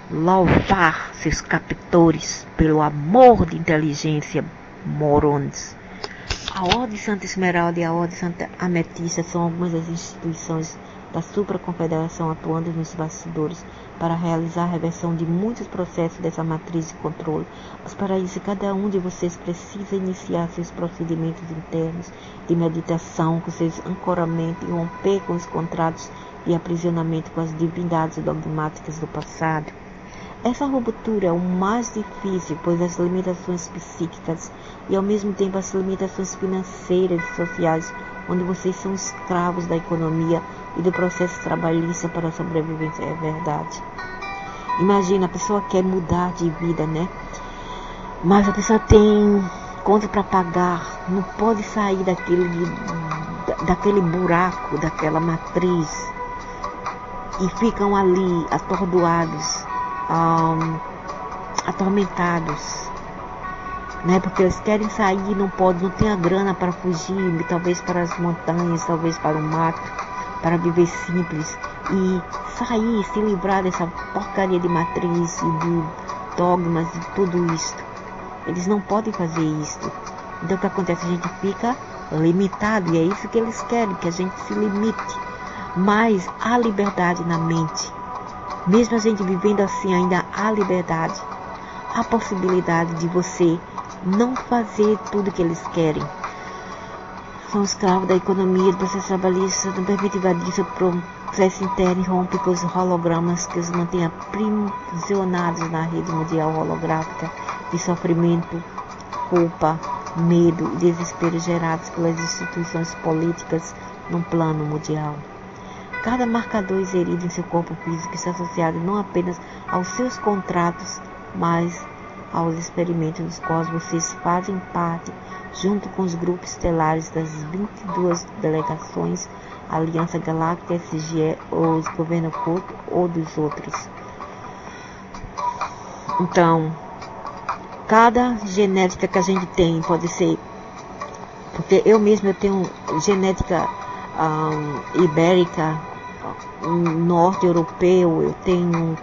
louvar seus captores pelo amor de inteligência, morons. A Ordem Santa Esmeralda e a Ordem Santa Ametista são algumas das instituições da supraconfederação atuando nos bastidores para realizar a reversão de muitos processos dessa matriz de controle. Mas para isso, cada um de vocês precisa iniciar seus procedimentos internos de meditação com seus ancoramentos e romper com os contratos de aprisionamento com as divindades dogmáticas do passado. Essa ruptura é o mais difícil, pois as limitações psíquicas e ao mesmo tempo as limitações financeiras e sociais, onde vocês são escravos da economia e do processo trabalhista para a sobrevivência, é verdade. Imagina, a pessoa quer mudar de vida, né? Mas a pessoa tem conta para pagar, não pode sair daquele buraco, daquela matriz, e ficam ali atordoados, atormentados, né? Porque eles querem sair, não podem, não tem a grana para fugir, talvez para as montanhas, talvez para o mato, para viver simples e sair, se livrar dessa porcaria de matriz e de dogmas e tudo isso. Eles não podem fazer isso. Então o que acontece? A gente fica limitado, e é isso que eles querem, que a gente se limite. Mas há liberdade na mente. Mesmo a gente vivendo assim, ainda há liberdade. Há possibilidade de você não fazer tudo que eles querem. São escravos da economia, do processo trabalhista, não permite invadir seu processo interno e rompe com os hologramas que os mantém aprisionados na rede mundial holográfica de sofrimento, culpa, medo e desespero gerados pelas instituições políticas no plano mundial. Cada marcador inserido em seu corpo físico está associado não apenas aos seus contratos, mas aos experimentos dos quais vocês fazem parte, junto com os grupos estelares das 22 delegações, Aliança Galáctica, SGE, ou os governo oculto, ou dos outros. Então, cada genética que a gente tem pode ser, porque eu tenho genética ibérica, norte europeu, eu tenho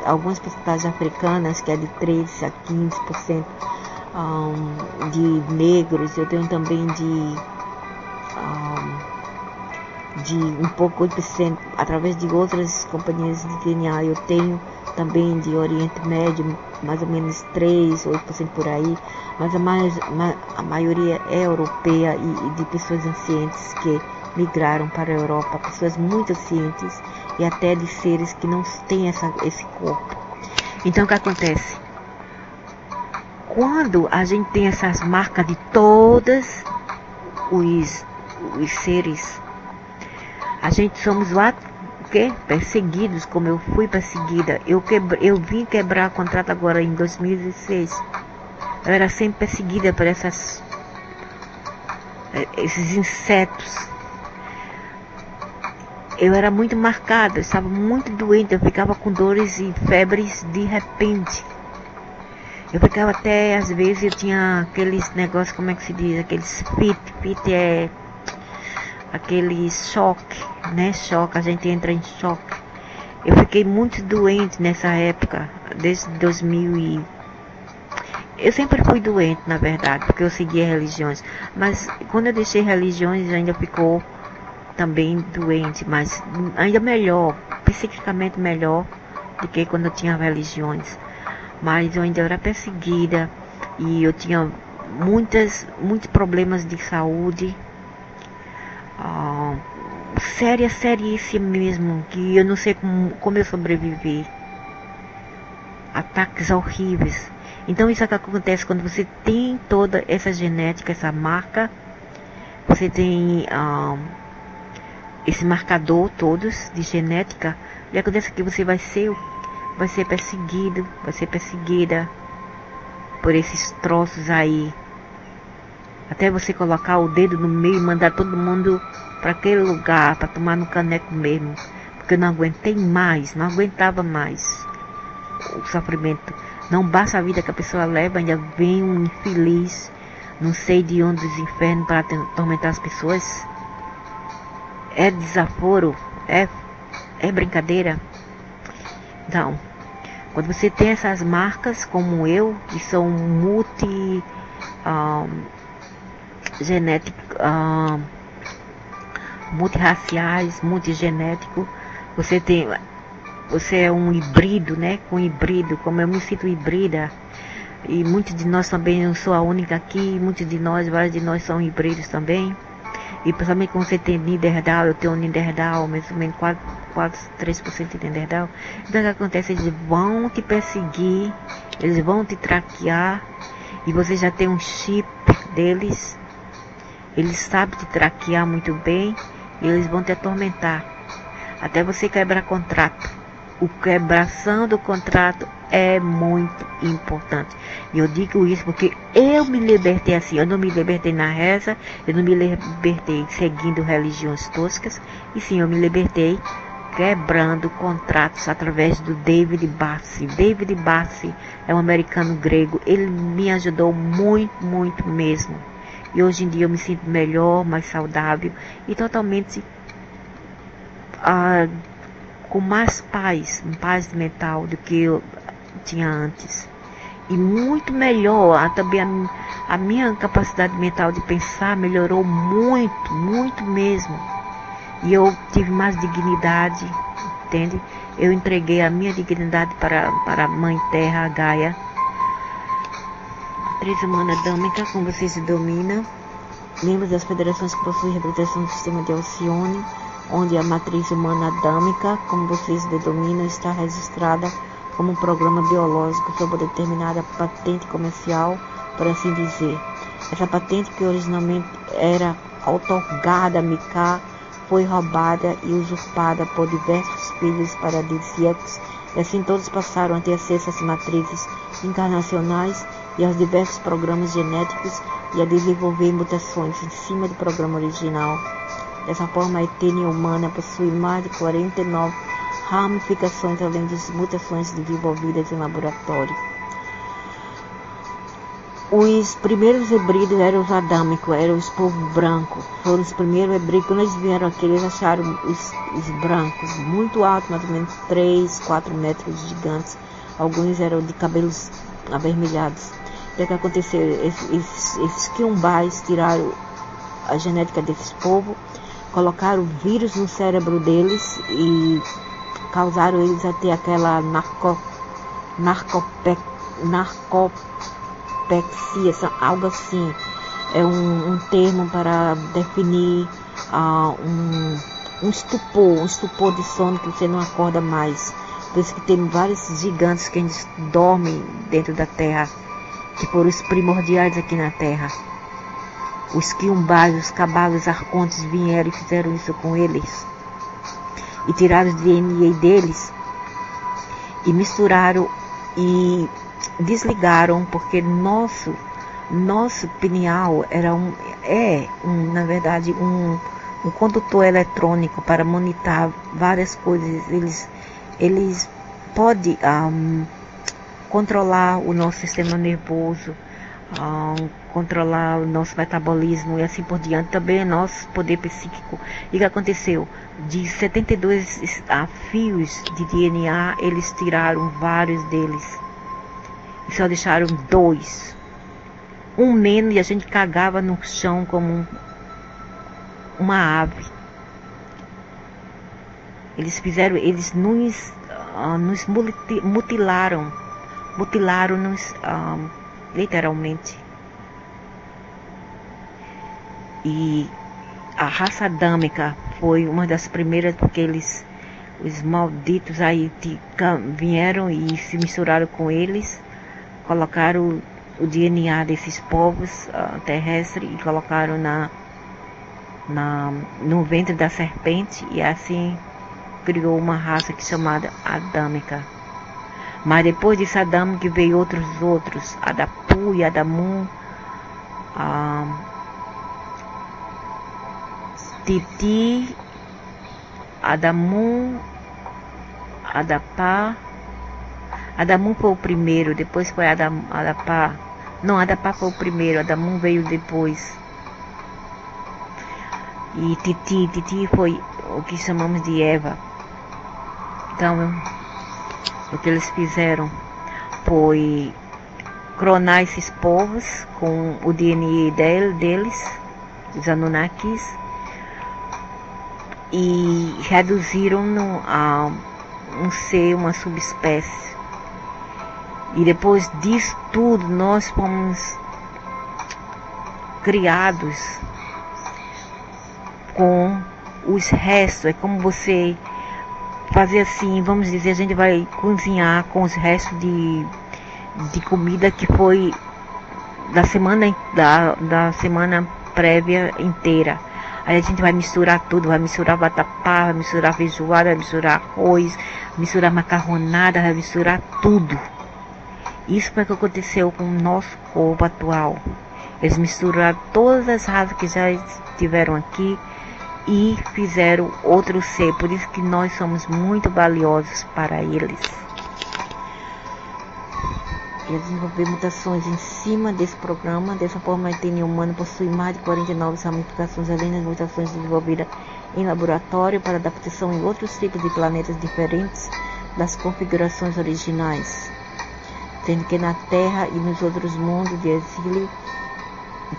algumas percentagens africanas, que é de 13 a 15%, de negros, eu tenho também de um pouco 8%, através de outras companhias de DNA, eu tenho também de Oriente Médio, mais ou menos 3, 8% por aí, mas a maioria é europeia e de pessoas ancientes que migraram para a Europa, pessoas muito cientes e até de seres que não têm esse corpo. Então o que acontece? Quando a gente tem essas marcas de todos os seres, a gente somos perseguidos, como eu fui perseguida. Eu vim quebrar contrato agora em 2016. Eu era sempre perseguida por esses insetos. Eu era muito marcada, eu estava muito doente, eu ficava com dores e febres de repente. Eu ficava até, às vezes, eu tinha aqueles negócios, como é que se diz, aqueles fit é aquele choque, né, choque, a gente entra em choque. Eu fiquei muito doente nessa época, desde 2000 Eu sempre fui doente, na verdade, porque eu seguia religiões, mas quando eu deixei religiões, ainda ficou também doente, mas ainda melhor, psiquicamente melhor do que quando eu tinha religiões. Mas eu ainda era perseguida e eu tinha muitos problemas de saúde, seríssimo mesmo, que eu não sei como eu sobrevivi. Ataques horríveis. Então isso é que acontece quando você tem toda essa genética, essa marca, você tem esse marcador todos de genética, e acontece que você vai ser perseguido, vai ser perseguida por esses troços aí, até você colocar o dedo no meio e mandar todo mundo para aquele lugar, para tomar no caneco mesmo, porque eu não aguentava mais o sofrimento Não basta a vida que a pessoa leva, ainda vem um infeliz, não sei de onde dos infernos, para atormentar as pessoas. É desaforo, é brincadeira. Então, quando você tem essas marcas, como eu, que são multirraciais, multigenético, você é um híbrido, né? Com híbrido, como eu me sinto híbrida, e muitos de nós também, não sou a única aqui, muitos de nós, vários de nós são híbridos também. E principalmente quando você tem Neandertal, eu tenho um Neandertal, mais ou menos quase 3% de Neandertal. Então o que acontece? Eles vão te perseguir, eles vão te traquear, e você já tem um chip deles, eles sabem te traquear muito bem, e eles vão te atormentar, até você quebrar contrato. O quebração do contrato é muito importante. E eu digo isso porque eu me libertei assim. Eu não me libertei na reza, eu não me libertei seguindo religiões toscas. E sim, eu me libertei quebrando contratos através do David Bassi. David Bassi é um americano grego. Ele me ajudou muito, muito mesmo. E hoje em dia eu me sinto melhor, mais saudável e totalmente com mais paz mental do que eu tinha antes. E muito melhor, também a minha capacidade mental de pensar melhorou muito, muito mesmo. E eu tive mais dignidade, entende? Eu entreguei a minha dignidade para a Mãe Terra, a Gaia. Matriz humana dâmica, como vocês se dominam. Membros das federações que possuem representação do sistema de Alcione, onde a matriz humana adâmica, como vocês dominam, está registrada como um programa biológico sob determinada patente comercial, por assim dizer. Essa patente, que originalmente era outorgada a Mika, foi roubada e usurpada por diversos filhos paradisíacos, e assim todos passaram a ter acesso às matrizes encarnacionais e aos diversos programas genéticos e a desenvolver mutações em cima do programa original. Dessa forma, a etnia humana possui mais de 49 ramificações, além de mutações desenvolvidas em laboratório. Os primeiros híbridos eram os adâmicos, eram os povos brancos. Foram os primeiros híbridos. Quando eles vieram aqui, eles acharam os brancos muito altos, mais ou menos 3, 4 metros, gigantes. Alguns eram de cabelos avermelhados. O que aconteceu? Esses quiumbais tiraram a genética desses povos, colocaram vírus no cérebro deles e causaram eles a ter aquela narcopexia, algo assim. É um termo para definir um estupor de sono que você não acorda mais. Por isso que tem vários gigantes que eles dormem dentro da terra, que foram os primordiais aqui na terra. Os quiumbás, os cabalos, arcontes vieram e fizeram isso com eles. E tiraram o DNA deles e misturaram e desligaram, porque nosso pineal era na verdade um condutor eletrônico para monitorar várias coisas. Eles podem controlar o nosso sistema nervoso, controlar o nosso metabolismo e assim por diante, também nosso poder psíquico. E o que aconteceu? De 72 fios de DNA, eles tiraram vários deles e só deixaram 2. Um menos, e a gente cagava no chão como uma ave. Eles nos mutilaram-nos literalmente. E a raça adâmica foi uma das primeiras, porque os malditos aí vieram e se misturaram com eles, colocaram o DNA desses povos terrestres e colocaram no ventre da serpente, e assim criou uma raça que é chamada adâmica. Mas depois disso adâmica veio outros, Adapu e Adamu, Titi, Adamu, Adapá, Adamu foi o primeiro, depois foi Adapá. Não, Adapá foi o primeiro, Adamu veio depois. E Titi foi o que chamamos de Eva. Então, o que eles fizeram foi clonar esses povos com o DNA deles, os Anunnakis, e reduziram-no a um ser, uma subespécie. E depois disso tudo, nós fomos criados com os restos. É como você fazer assim, vamos dizer, a gente vai cozinhar com os restos de comida que foi da semana prévia inteira. Aí a gente vai misturar tudo, vai misturar vatapá, vai misturar feijoada, vai misturar arroz, misturar macarronada, vai misturar tudo. Isso foi o que aconteceu com o nosso corpo atual. Eles misturaram todas as raças que já estiveram aqui e fizeram outro ser. Por isso que nós somos muito valiosos para eles. Eles desenvolveram mutações em cima desse programa. Dessa forma, a etnia humana possui mais de 49 ramificações além das mutações desenvolvidas em laboratório para adaptação em outros tipos de planetas diferentes das configurações originais. Sendo que na Terra e nos outros mundos de exílio,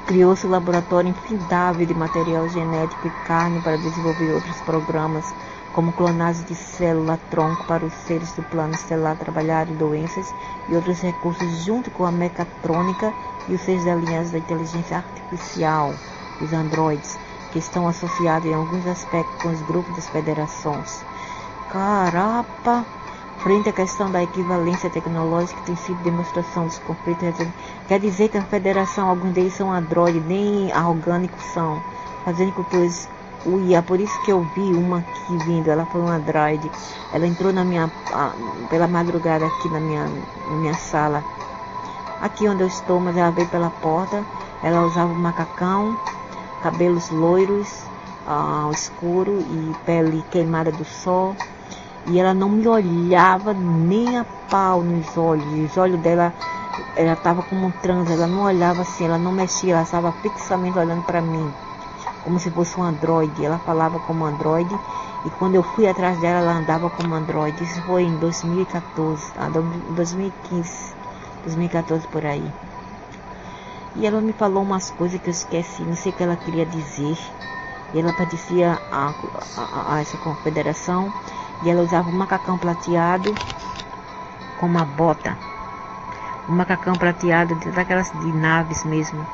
criou-se um laboratório infindável de material genético e carne para desenvolver outros programas, como clonagem de célula-tronco para os seres do plano estelar trabalharem doenças e outros recursos, junto com a mecatrônica e os seres da linhagem da inteligência artificial, os androides, que estão associados em alguns aspectos com os grupos das federações. Carapa! Frente à questão da equivalência tecnológica, tem sido demonstração dos conflitos. Quer dizer que a federação, alguns deles são androides, nem orgânicos são, fazendo com que eles uia. Por isso que eu vi uma aqui vindo, ela foi uma androide. Ela entrou pela madrugada aqui na minha sala, aqui onde eu estou, mas ela veio pela porta. Ela usava um macacão, cabelos loiros, escuro e pele queimada do sol. E ela não me olhava nem a pau nos olhos. Os olhos dela, ela estava como um transe. Ela não olhava assim, ela não mexia. Ela estava fixamente olhando para mim, como se fosse um androide. Ela falava como androide. E quando eu fui atrás dela, ela andava como androide. Isso foi em 2014, 2015, 2014 por aí. E ela me falou umas coisas que eu esqueci. Não sei o que ela queria dizer. E ela pertencia a essa confederação. E ela usava um macacão prateado com uma bota. Um macacão prateado daquelas de naves mesmo.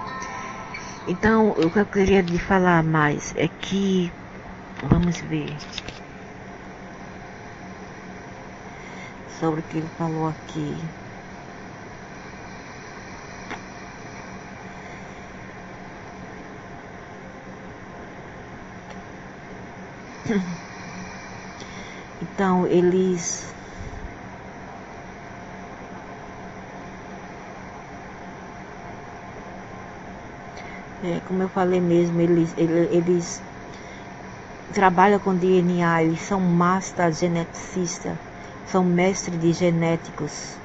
Então, o que eu queria lhe falar mais é que, vamos ver, sobre o que ele falou aqui. Então, eles como eu falei mesmo, eles trabalham com DNA, eles são master geneticistas, são mestres de genéticos.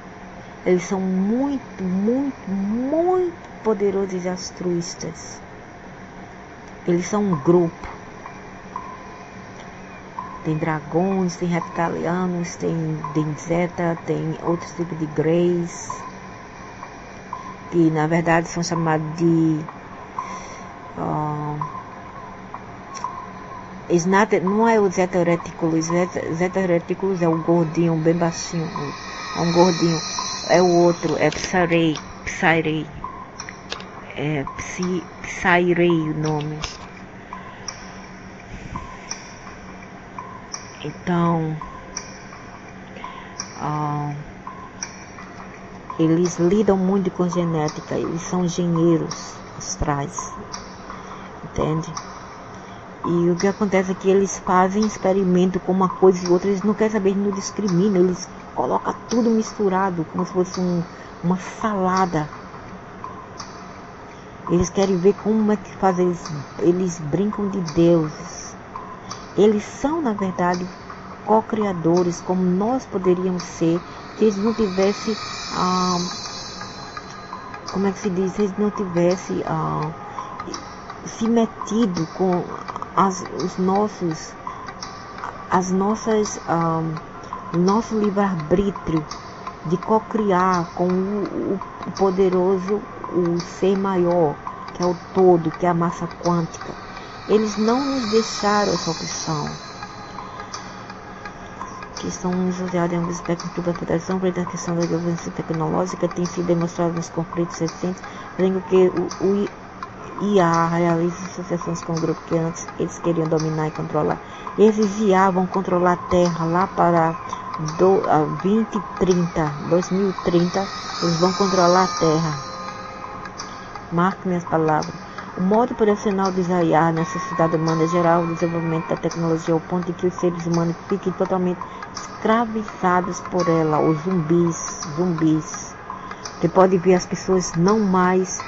Eles são muito, muito, muito poderosos altruístas. Eles são um grupo. Tem dragões, tem reptilianos, tem Denzeta, tem outros tipos de greys, que na verdade são chamados de não é o Zeta Reticulus. Zeta Reticulus é o gordinho, bem baixinho, é um gordinho. É o outro, é Psyrei, é Psyrei o nome. Então, eles lidam muito com genética, eles são engenheiros astrais, entende? E o que acontece é que eles fazem experimento com uma coisa e outra, eles não querem saber, eles não discriminam, eles colocam tudo misturado, como se fosse uma salada. Eles querem ver como é que fazem, eles brincam de deuses. Eles são, na verdade, co-criadores, como nós poderíamos ser, se eles não tivessem, como é que se diz, se eles não tivessem se metido com o nosso livre-arbítrio de co-criar com o poderoso, o ser maior, que é o todo, que é a massa quântica. Eles não nos deixaram essa opção. Que são usados em alguns aspectos da federação, frente à questão da governança tecnológica, tem sido demonstrado nos conflitos recentes, fazendo que o IA realiza associações com o grupo que antes eles queriam dominar e controlar. Esses IA vão controlar a Terra lá para 2030, eles vão controlar a Terra. Marque minhas palavras. O modo operacional do IA na sociedade humana é geral o desenvolvimento da tecnologia ao ponto de que os seres humanos fiquem totalmente escravizados por ela, os zumbis. Você pode ver as pessoas não mais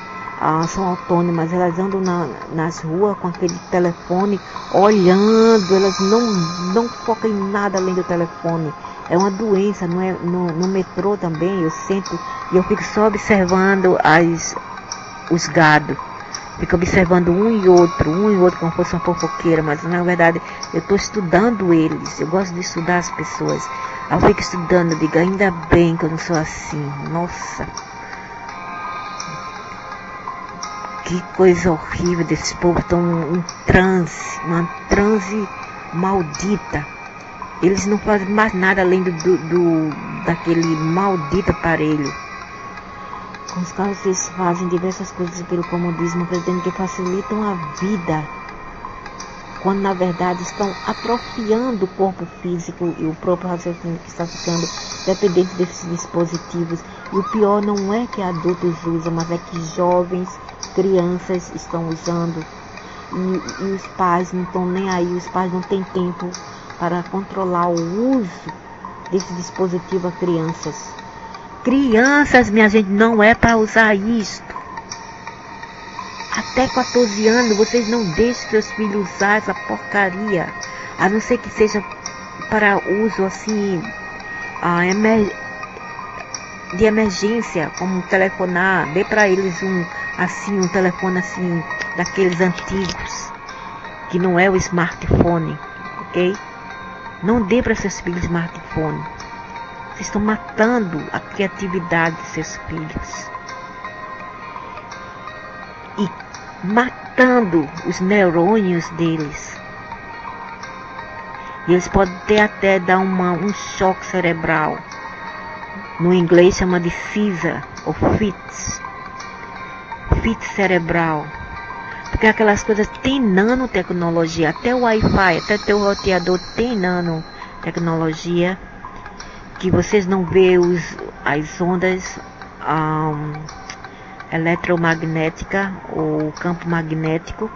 são autônomas, elas andam nas ruas com aquele telefone, olhando, elas não focam em nada além do telefone. É uma doença, não é? No metrô também, eu sento e eu fico só observando os gados. Fico observando um e outro como fosse uma fofoqueira, mas na verdade eu estou estudando eles. Eu gosto de estudar as pessoas. Eu fico estudando, digo, ainda bem que eu não sou assim. Nossa, que coisa horrível desses povos, estão em transe, uma transe maldita. Eles não fazem mais nada além daquele maldito aparelho. Com os quais eles fazem diversas coisas pelo comodismo, acreditando que facilitam a vida, quando na verdade estão atrofiando o corpo físico e o próprio raciocínio que está ficando dependente desses dispositivos. E o pior não é que adultos usam, mas é que jovens, crianças estão usando. E os pais não estão nem aí, os pais não têm tempo para controlar o uso desse dispositivo a crianças. Crianças, minha gente, não é para usar isto. Até 14 anos, vocês não deixem seus filhos usar essa porcaria. A não ser que seja para uso assim, de emergência, como telefonar. Dê para eles um telefone assim, daqueles antigos, que não é o smartphone, ok? Não dê para seus filhos smartphone. Vocês estão matando a criatividade de seus filhos. E matando os neurônios deles. E eles podem até dar um choque cerebral. No inglês chama de seizure ou fits. Fit cerebral. Porque aquelas coisas tem nanotecnologia. Até o Wi-Fi, até teu roteador tem nanotecnologia. Que vocês não vê as ondas eletromagnéticas ou campo magnético,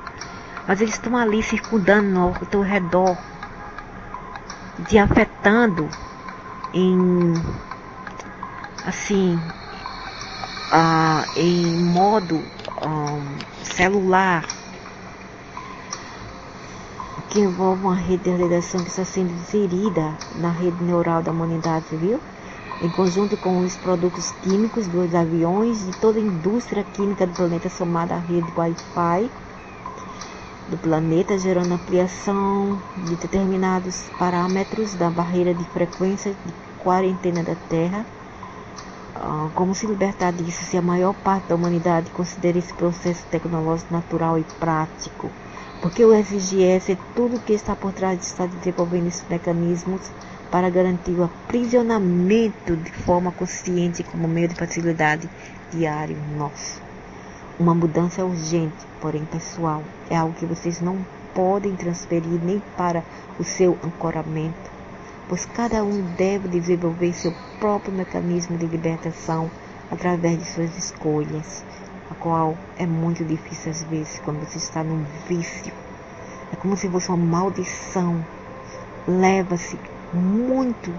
mas eles estão ali circundando ao teu redor, te afetando em modo celular, que envolve uma rede de radiação que está sendo inserida na rede neural da humanidade, viu? Em conjunto com os produtos químicos dos aviões e toda a indústria química do planeta, somada à rede Wi-Fi do planeta, gerando ampliação de determinados parâmetros da barreira de frequência de quarentena da Terra. Como se libertar disso se a maior parte da humanidade considera esse processo tecnológico natural e prático? Porque o SGS é tudo que está por trás de estar desenvolvendo esses mecanismos para garantir o aprisionamento de forma consciente como meio de facilidade diário nosso. Uma mudança urgente, porém pessoal, é algo que vocês não podem transferir nem para o seu ancoramento, pois cada um deve desenvolver seu próprio mecanismo de libertação através de suas escolhas, a qual é muito difícil às vezes quando você está num vício. É como se fosse uma maldição. Leva-se muito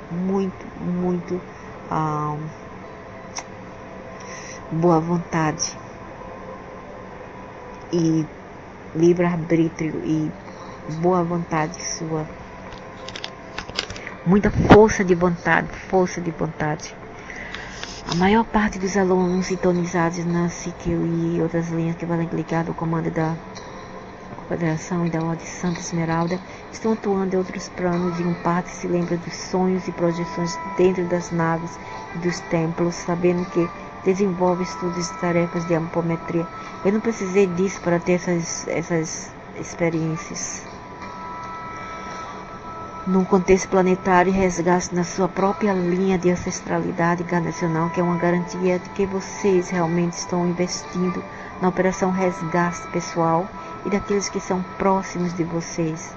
boa vontade e livre-arbítrio e boa vontade sua. Muita força de vontade. A maior parte dos alunos sintonizados na CQ e outras linhas que valem ligadas ao comando da Confederação e da Ordem Santa Esmeralda estão atuando em outros planos e parte se lembra dos sonhos e projeções dentro das naves e dos templos, sabendo que desenvolve estudos e tarefas de apometria. Eu não precisei disso para ter essas experiências. Num contexto planetário, resgate na sua própria linha de ancestralidade encarnacional, que é uma garantia de que vocês realmente estão investindo na operação resgate pessoal e daqueles que são próximos de vocês.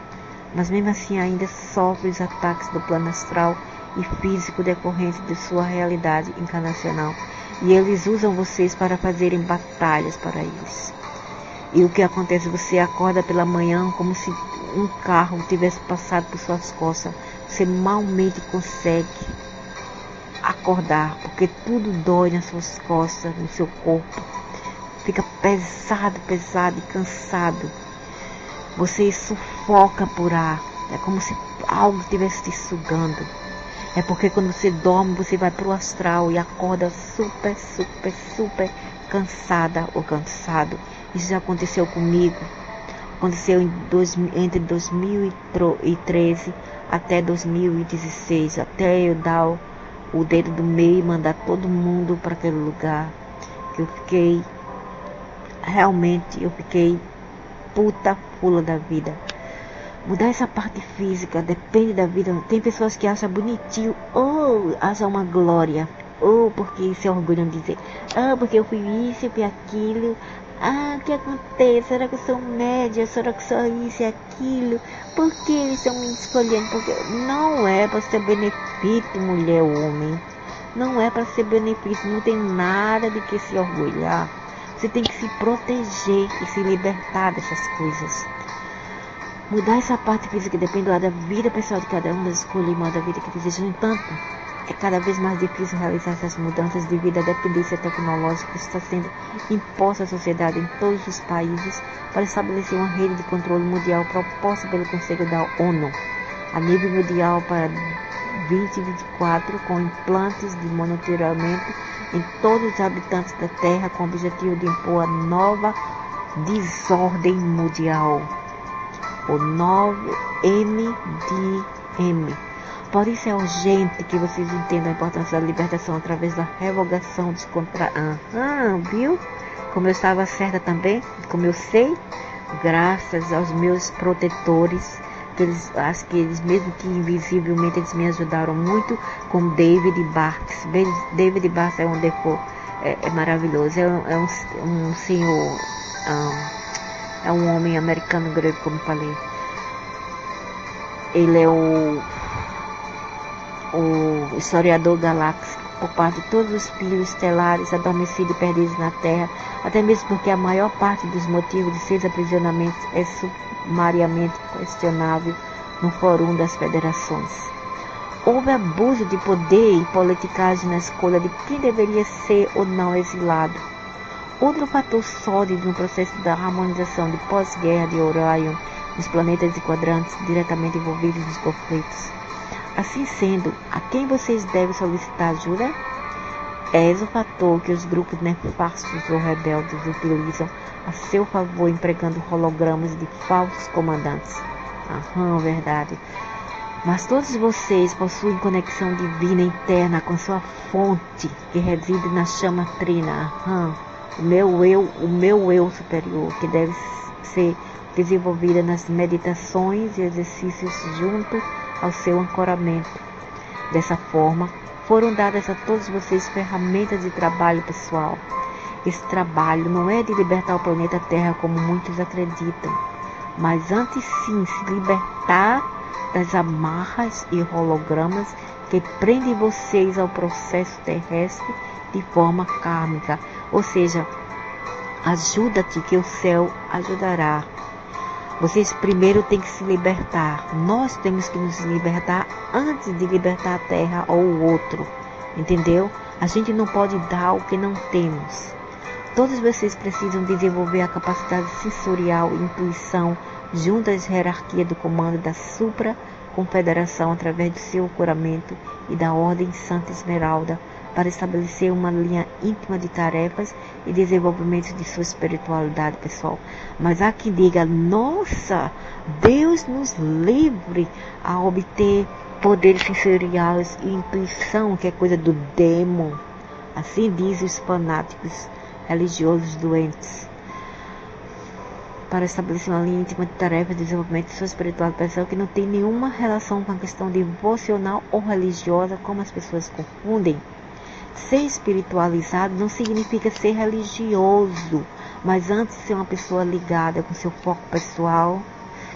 Mas mesmo assim ainda sofre os ataques do plano astral e físico decorrente de sua realidade encarnacional. E eles usam vocês para fazerem batalhas para eles. E o que acontece? Você acorda pela manhã como se um carro tivesse passado por suas costas. Você malmente consegue acordar, porque tudo dói nas suas costas, no seu corpo. Fica pesado e cansado. Você sufoca por ar. É como se algo estivesse te sugando. É porque quando você dorme, você vai para o astral e acorda super cansada ou cansado. Isso já aconteceu comigo. Aconteceu entre 2013 até 2016. Até eu dar o dedo do meio e mandar todo mundo para aquele lugar. Eu fiquei puta fula da vida. Mudar essa parte física depende da vida. Tem pessoas que acham bonitinho, ou acham uma glória, ou porque se orgulham de dizer, porque eu fui isso, eu fui aquilo, o que acontece? Será que eu sou média? Será que sou isso e aquilo? Por que eles estão me escolhendo? Porque não é para ser benefício, mulher ou homem. Não é para ser benefício, não tem nada de que se orgulhar. Você tem que se proteger e se libertar dessas coisas. Mudar essa parte física depende da vida pessoal de cada um, das escolhas e modo da vida que desejam. No entanto, é cada vez mais difícil realizar essas mudanças devido à dependência tecnológica que está sendo imposta à sociedade em todos os países para estabelecer uma rede de controle mundial proposta pelo Conselho da ONU a nível mundial para 2024, com implantes de monitoramento em todos os habitantes da Terra, com o objetivo de impor a nova desordem mundial, o 9MDM. Por isso é urgente que vocês entendam a importância da libertação através da revogação dos contratos. Viu? Como eu estava certa também, como eu sei, graças aos meus protetores, acho que eles, mesmo que invisivelmente, eles me ajudaram muito com David Barthes. David Barthes é um default, é maravilhoso, é um senhor, é um homem americano grego, como falei. Ele é o historiador galáctico por parte de todos os filhos estelares adormecidos e perdidos na Terra, até mesmo porque a maior parte dos motivos de seus aprisionamentos é sumariamente questionável no fórum das federações. Houve abuso de poder e politicagem na escolha de quem deveria ser ou não exilado. Outro fator sólido no processo da harmonização de pós-guerra de Orion nos planetas e quadrantes diretamente envolvidos nos conflitos. Assim sendo, a quem vocês devem solicitar ajuda? És o fator que os grupos nefastos ou rebeldes utilizam a seu favor, empregando hologramas de falsos comandantes. Verdade. Mas todos vocês possuem conexão divina interna com sua fonte, que reside na chama trina. O meu eu superior, que deve ser desenvolvida nas meditações e exercícios junto ao seu ancoramento. Dessa forma, foram dadas a todos vocês ferramentas de trabalho pessoal. Esse trabalho não é de libertar o planeta Terra como muitos acreditam, mas antes sim se libertar das amarras e hologramas que prendem vocês ao processo terrestre de forma kármica. Ou seja, ajuda-te que o céu ajudará. Vocês primeiro têm que se libertar. Nós temos que nos libertar antes de libertar a Terra ou o outro. Entendeu? A gente não pode dar o que não temos. Todos vocês precisam desenvolver a capacidade sensorial e intuição junto às hierarquias do comando da Supra Confederação através do seu curamento e da Ordem Santa Esmeralda, para estabelecer uma linha íntima de tarefas e desenvolvimento de sua espiritualidade pessoal. Mas há quem diga, nossa, Deus nos livre a obter poderes sensoriais e intuição, que é coisa do demo. Assim dizem os fanáticos religiosos doentes. Para estabelecer uma linha íntima de tarefa de desenvolvimento de sua espiritualidade pessoal que não tem nenhuma relação com a questão devocional ou religiosa, como as pessoas confundem. Ser espiritualizado não significa ser religioso, mas antes de ser uma pessoa ligada com seu foco pessoal,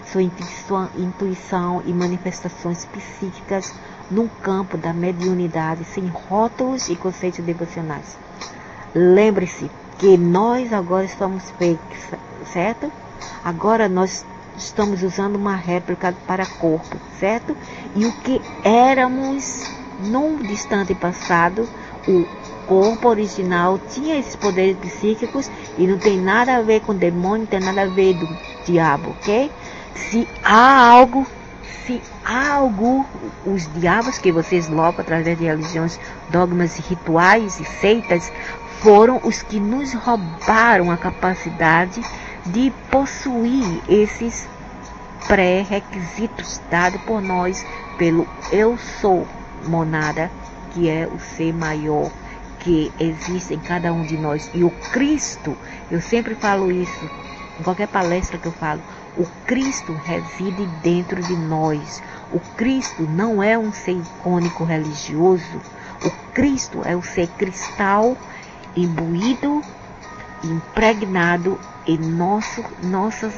sua intuição e manifestações psíquicas no campo da mediunidade, sem rótulos e conceitos devocionais. Lembre-se que nós agora estamos feitos, certo? Agora nós estamos usando uma réplica para corpo, certo? E o que éramos num distante passado, o corpo original tinha esses poderes psíquicos e não tem nada a ver com demônio, não tem nada a ver do diabo, ok? Se há algo, os diabos que vocês logo através de religiões, dogmas e rituais e seitas, foram os que nos roubaram a capacidade de possuir esses pré-requisitos dados por nós pelo eu sou monada, que é o ser maior que existe em cada um de nós. E o Cristo, eu sempre falo isso em qualquer palestra que eu falo, o Cristo reside dentro de nós. O Cristo não é um ser icônico religioso. O Cristo é o ser cristal imbuído, impregnado em nossa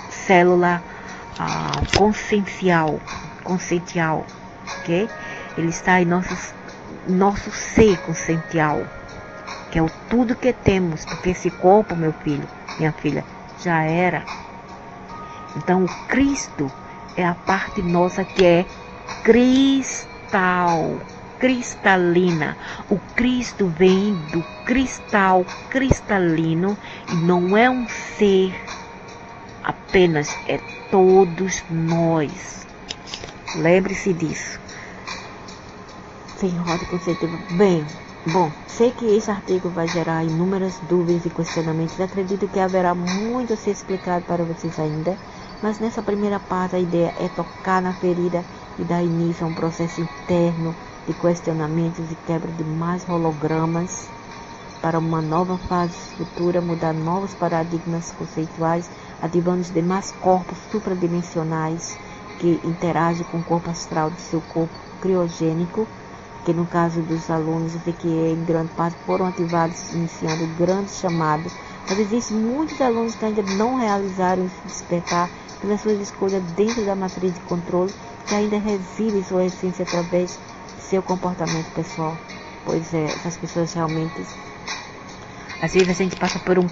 célula consciencial, ok? Ele está em nosso ser consciencial, que é o tudo que temos, porque esse corpo, meu filho, minha filha, já era. Então o Cristo é a parte nossa que é cristalina. O Cristo vem do cristal cristalino e não é um ser apenas, é todos nós. Lembre-se disso. Sem roda conceitual. Bom, sei que esse artigo vai gerar inúmeras dúvidas e questionamentos. Acredito que haverá muito a ser explicado para vocês ainda. Mas nessa primeira parte a ideia é tocar na ferida e dar início a um processo interno de questionamentos e quebra de mais hologramas para uma nova fase futura, mudar novos paradigmas conceituais, ativando os demais corpos supradimensionais que interagem com o corpo astral de seu corpo criogênico, que no caso dos alunos de que em grande parte foram ativados, iniciando o grande chamado. Mas existem muitos alunos que ainda não realizaram esse despertar pelas suas escolhas dentro da matriz de controle, que ainda reside em sua essência através de seu comportamento pessoal. Pois é, essas pessoas realmente, às vezes a gente passa por um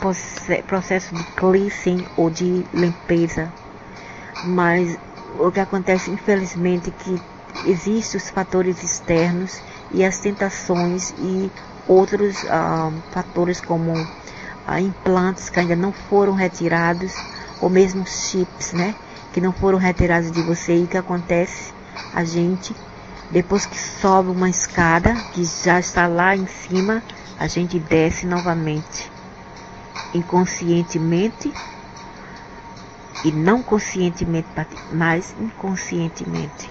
processo de cleansing ou de limpeza, mas o que acontece, infelizmente, é que existem os fatores externos e as tentações e outros fatores como implantes que ainda não foram retirados, ou mesmo chips, né, que não foram retirados de você. E o que acontece? A gente, depois que sobe uma escada, que já está lá em cima, a gente desce novamente, inconscientemente, e não conscientemente, mas inconscientemente.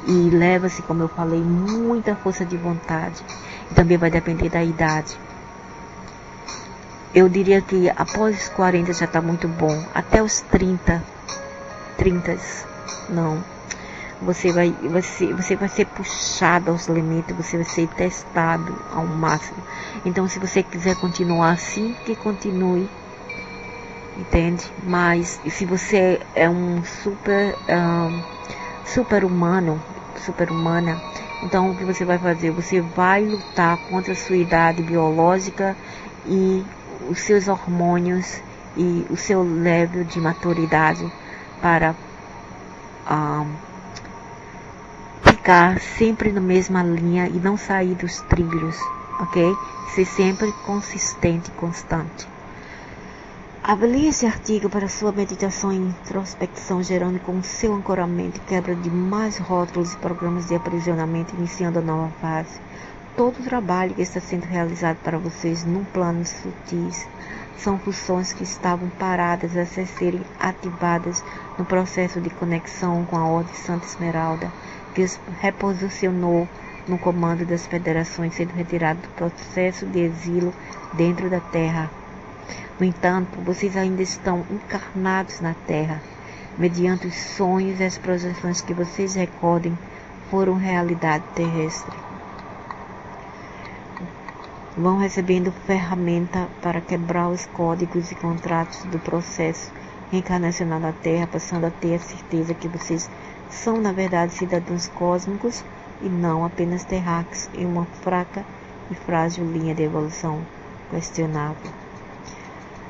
E leva-se, como eu falei, muita força de vontade. E também vai depender da idade. Eu diria que após os 40 já está muito bom. Até os 30, não. Você vai ser puxado aos limites, você vai ser testado ao máximo. Então, se você quiser continuar assim, que continue. Entende? Mas se você é um super-humana, então o que você vai fazer? Você vai lutar contra a sua idade biológica e os seus hormônios e o seu level de maturidade para ficar sempre na mesma linha e não sair dos trilhos, ok? Ser sempre consistente e constante. Avalie esse artigo para sua meditação e introspecção, gerando com seu ancoramento e quebra de mais rótulos e programas de aprisionamento, iniciando a nova fase. todo o trabalho que está sendo realizado para vocês num plano sutis são funções que estavam paradas a serem ativadas no processo de conexão com a Ordem Santa Esmeralda, que os reposicionou no comando das federações, sendo retirado do processo de exílio dentro da Terra. No entanto, vocês ainda estão encarnados na Terra, mediante os sonhos e as projeções que vocês recordem foram realidade terrestre. Vão recebendo ferramenta para quebrar os códigos e contratos do processo reencarnacional na Terra, passando a ter a certeza que vocês são, na verdade, cidadãos cósmicos e não apenas terráqueos em uma fraca e frágil linha de evolução questionável.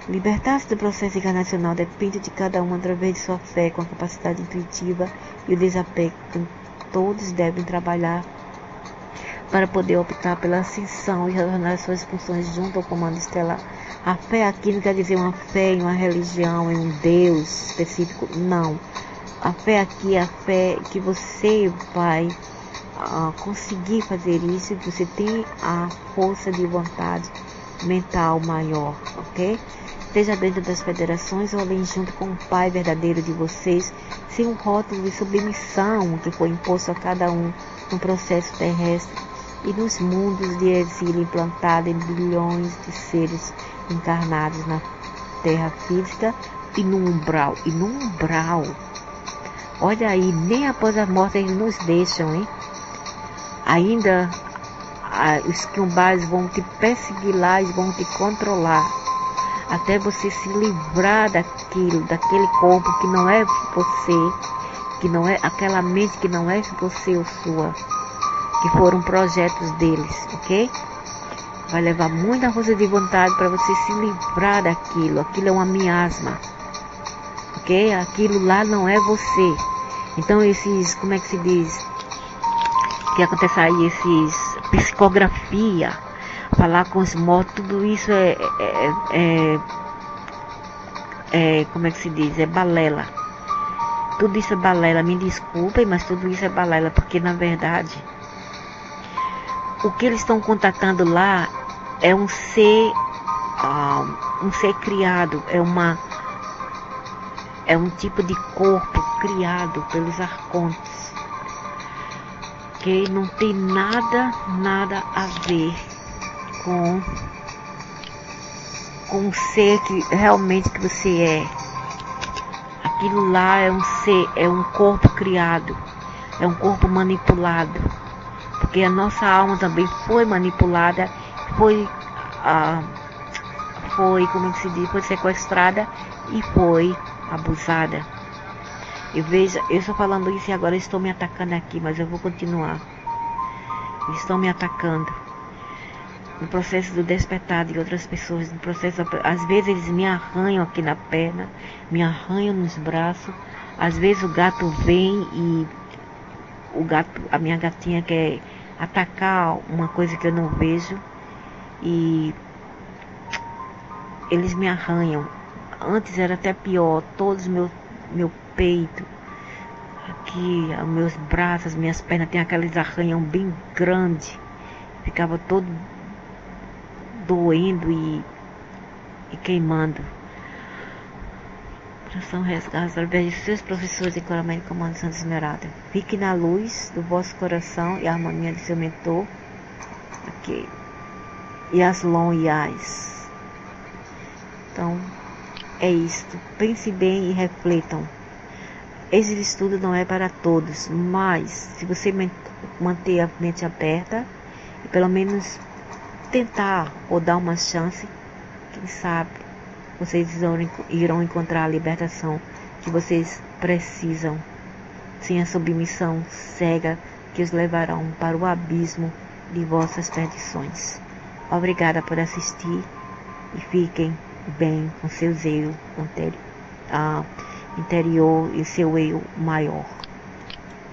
Libertar-se do processo encarnacional depende de cada um através de sua fé, com a capacidade intuitiva e o desapego que todos devem trabalhar para poder optar pela ascensão e retornar suas funções junto ao comando estelar. A fé aqui não quer dizer uma fé em uma religião, em um Deus específico, não. A fé aqui é a fé que você vai conseguir fazer isso, que você tem a força de vontade mental maior, ok? Esteja dentro das federações ou além junto com o Pai verdadeiro de vocês, sem um rótulo de submissão que foi imposto a cada um no processo terrestre e nos mundos de exílio implantado em bilhões de seres encarnados na Terra física e no umbral. E no umbral, olha aí, nem após a morte eles nos deixam, hein? Ainda os quiumbás vão te perseguir lá, eles vão te controlar, até você se livrar daquele corpo que não é você, que não é aquela mente que não é você ou sua, que foram projetos deles, ok? Vai levar muita força de vontade para você se livrar daquilo. Aquilo é uma miasma, ok? Aquilo lá não é você. Então como é que se diz? Que acontece aí, psicografia, falar com os mortos, tudo isso como é que se diz? É balela. Tudo isso é balela, me desculpem, mas tudo isso é balela, porque na verdade o que eles estão contatando lá é um ser criado, é um tipo de corpo criado pelos arcontes, que não tem nada a ver com o ser que realmente que você é. Aquilo lá é um ser, é um corpo criado, é um corpo manipulado, porque a nossa alma também foi manipulada, foi como é que se diz, foi sequestrada e foi abusada. Eu estou falando isso e agora estou me atacando aqui, mas eu vou continuar. Eles estão me atacando no processo do despertar de outras pessoas, no processo, às vezes eles me arranham aqui na perna, me arranham nos braços, às vezes o gato vem e a minha gatinha quer atacar uma coisa que eu não vejo e eles me arranham. Antes era até pior, todos meu peito, aqui, meus braços, minhas pernas, tem aqueles arranhão bem grande, ficava todo doendo e queimando. São resgates através de seus professores de Coramento e Comando Santa Esmeralda. Fique na luz do vosso coração e a harmonia de seu mentor. Ok. Yaslon Yas. Então, é isto. Pense bem e refletam. Esse estudo não é para todos, mas se você manter a mente aberta e pelo menos tentar ou dar uma chance, quem sabe vocês irão encontrar a libertação que vocês precisam, sem a submissão cega que os levarão para o abismo de vossas perdições. Obrigada por assistir e fiquem bem com seu eu interior e seu eu maior.